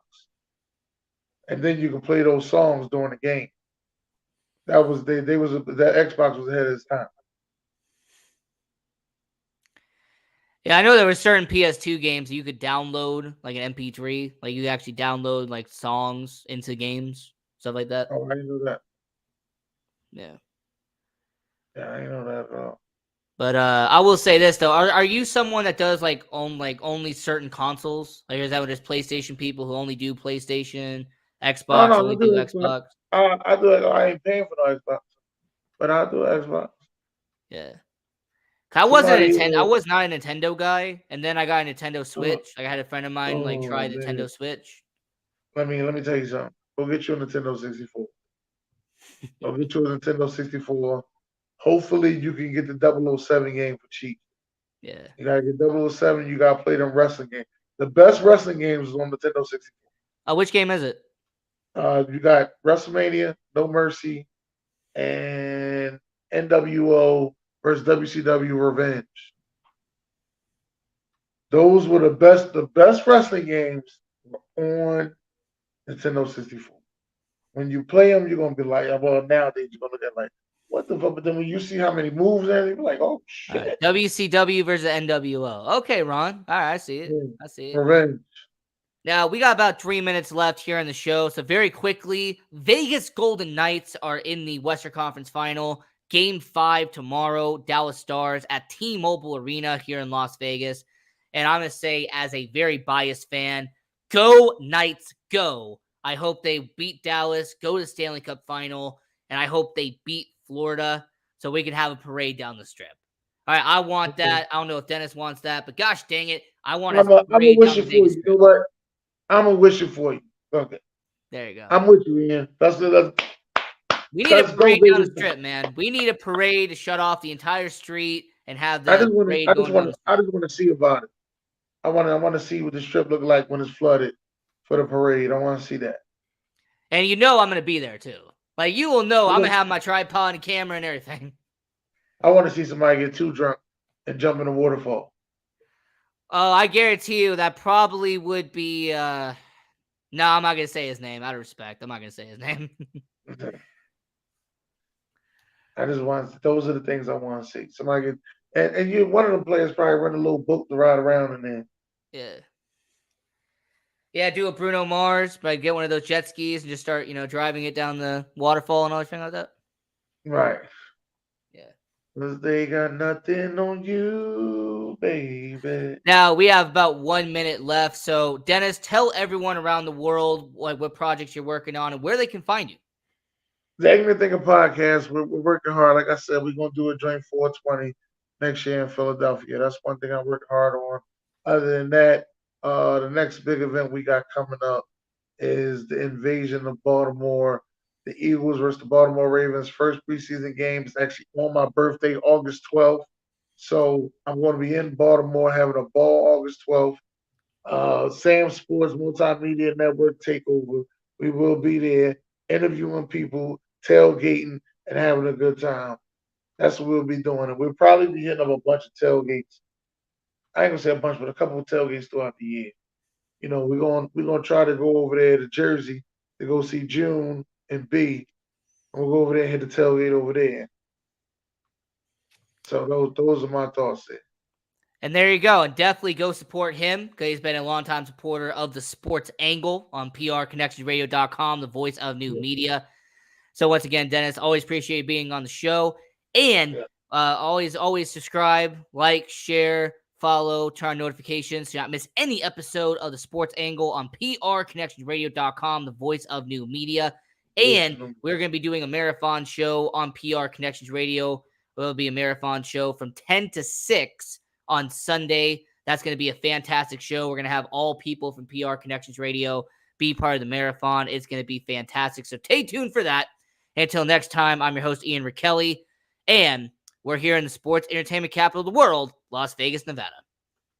and then you can play those songs during the game. That was that Xbox was ahead of its time. Yeah, I know there were certain PS2 games you could download, like an MP3. Like, you could actually download, like, songs into games, stuff like that. Oh, I didn't know that. Yeah. Yeah, I didn't know that at all. But I will say this though: are you someone that does like only certain consoles? Like, is that just PlayStation people who only do PlayStation, No, Xbox no, I only do do Xbox. Xbox? I do. I ain't paying for no Xbox, but I do Xbox. Yeah, I was not a Somebody, Nintendo guy, and then I got a Nintendo Switch. Like I had a friend of mine try the man. Nintendo Switch. Let me tell you something. Go get you a Nintendo 64. Go get you a Nintendo 64. Hopefully, you can get the 007 game for cheap. Yeah. You gotta get 007. You gotta play them wrestling games. The best wrestling games is on Nintendo 64. Which game is it? You got WrestleMania, No Mercy, and NWO versus WCW Revenge. Those were the best wrestling games on Nintendo 64. When you play them, you're gonna be like, well, nowadays you're gonna look at like, what the fuck? But then when you see how many moves and you're like, oh shit. WCW versus NWO. Okay, Ron. All right, I see it. I see it. Revenge. Now, we got about 3 minutes left here in the show. So very quickly, Vegas Golden Knights are in the Western Conference Final. Game 5 tomorrow, Dallas Stars at T-Mobile Arena here in Las Vegas. And I'm going to say, as a very biased fan, go Knights, go. I hope they beat Dallas, go to the Stanley Cup Final, and I hope they beat Florida so we can have a parade down the strip. All right, I want that. I don't know if Dennis wants that, but gosh dang it, I want a parade down the Vegas strip. You know what? I'm gonna wish it for you. Okay. There you go. I'm with you, Ian. We need a parade down the strip, man. We need a parade to shut off the entire street and have the parade going down the strip. I just want to see about it. I want to see what the strip look like when it's flooded for the parade. I want to see that. And you know I'm going to be there too. Like you will know I'm going to have my tripod and camera and everything. I want to see somebody get too drunk and jump in the waterfall. Oh, I guarantee you that probably would be no, I'm not going to say his name out of respect. I'm not going to say his name. I just want those are the things I want to see. Somebody get and you one of the players probably run a little boat to ride around in there. Yeah. Yeah, do a Bruno Mars, but get one of those jet skis and just start, driving it down the waterfall and all everything like that. Right. Yeah. 'Cause they got nothing on you, baby. Now, we have about 1 minute left. So, Dennis, tell everyone around the world what projects you're working on and where they can find you. The Ignorant Thinker Podcast, we're working hard. Like I said, we're going to do a joint 420 next year in Philadelphia. That's one thing I'm working hard on. Other than that, the next big event we got coming up is the invasion of Baltimore. The Eagles versus the Baltimore Ravens. First preseason game is actually on my birthday, August 12th. So I'm going to be in Baltimore having a ball August 12th. Sam Sports Multimedia Network takeover. We will be there interviewing people, tailgating, and having a good time. That's what we'll be doing. And we'll probably be hitting up a bunch of tailgates. I ain't gonna say a bunch, but a couple of tailgates throughout the year. We're gonna try to go over there to Jersey to go see June and B. And we'll go over there and hit the tailgate over there. So those are my thoughts there. And there you go. And definitely go support him because he's been a longtime supporter of the Sports Angle on PRConnectionsRadio.com, the voice of new media. So once again, Dennis, always appreciate being on the show. And always subscribe, like, share, follow, turn on notifications so you not miss any episode of the Sports Angle on PRConnectionsRadio.com, the voice of new media. And we're going to be doing a marathon show on PR Connections Radio. It'll be a marathon show from 10 to 6 on Sunday. That's going to be a fantastic show. We're going to have all people from PR Connections Radio be part of the marathon. It's going to be fantastic. So stay tuned for that. Until next time, I'm your host, Ian Rickelli, and we're here in the sports entertainment capital of the world, Las Vegas, Nevada.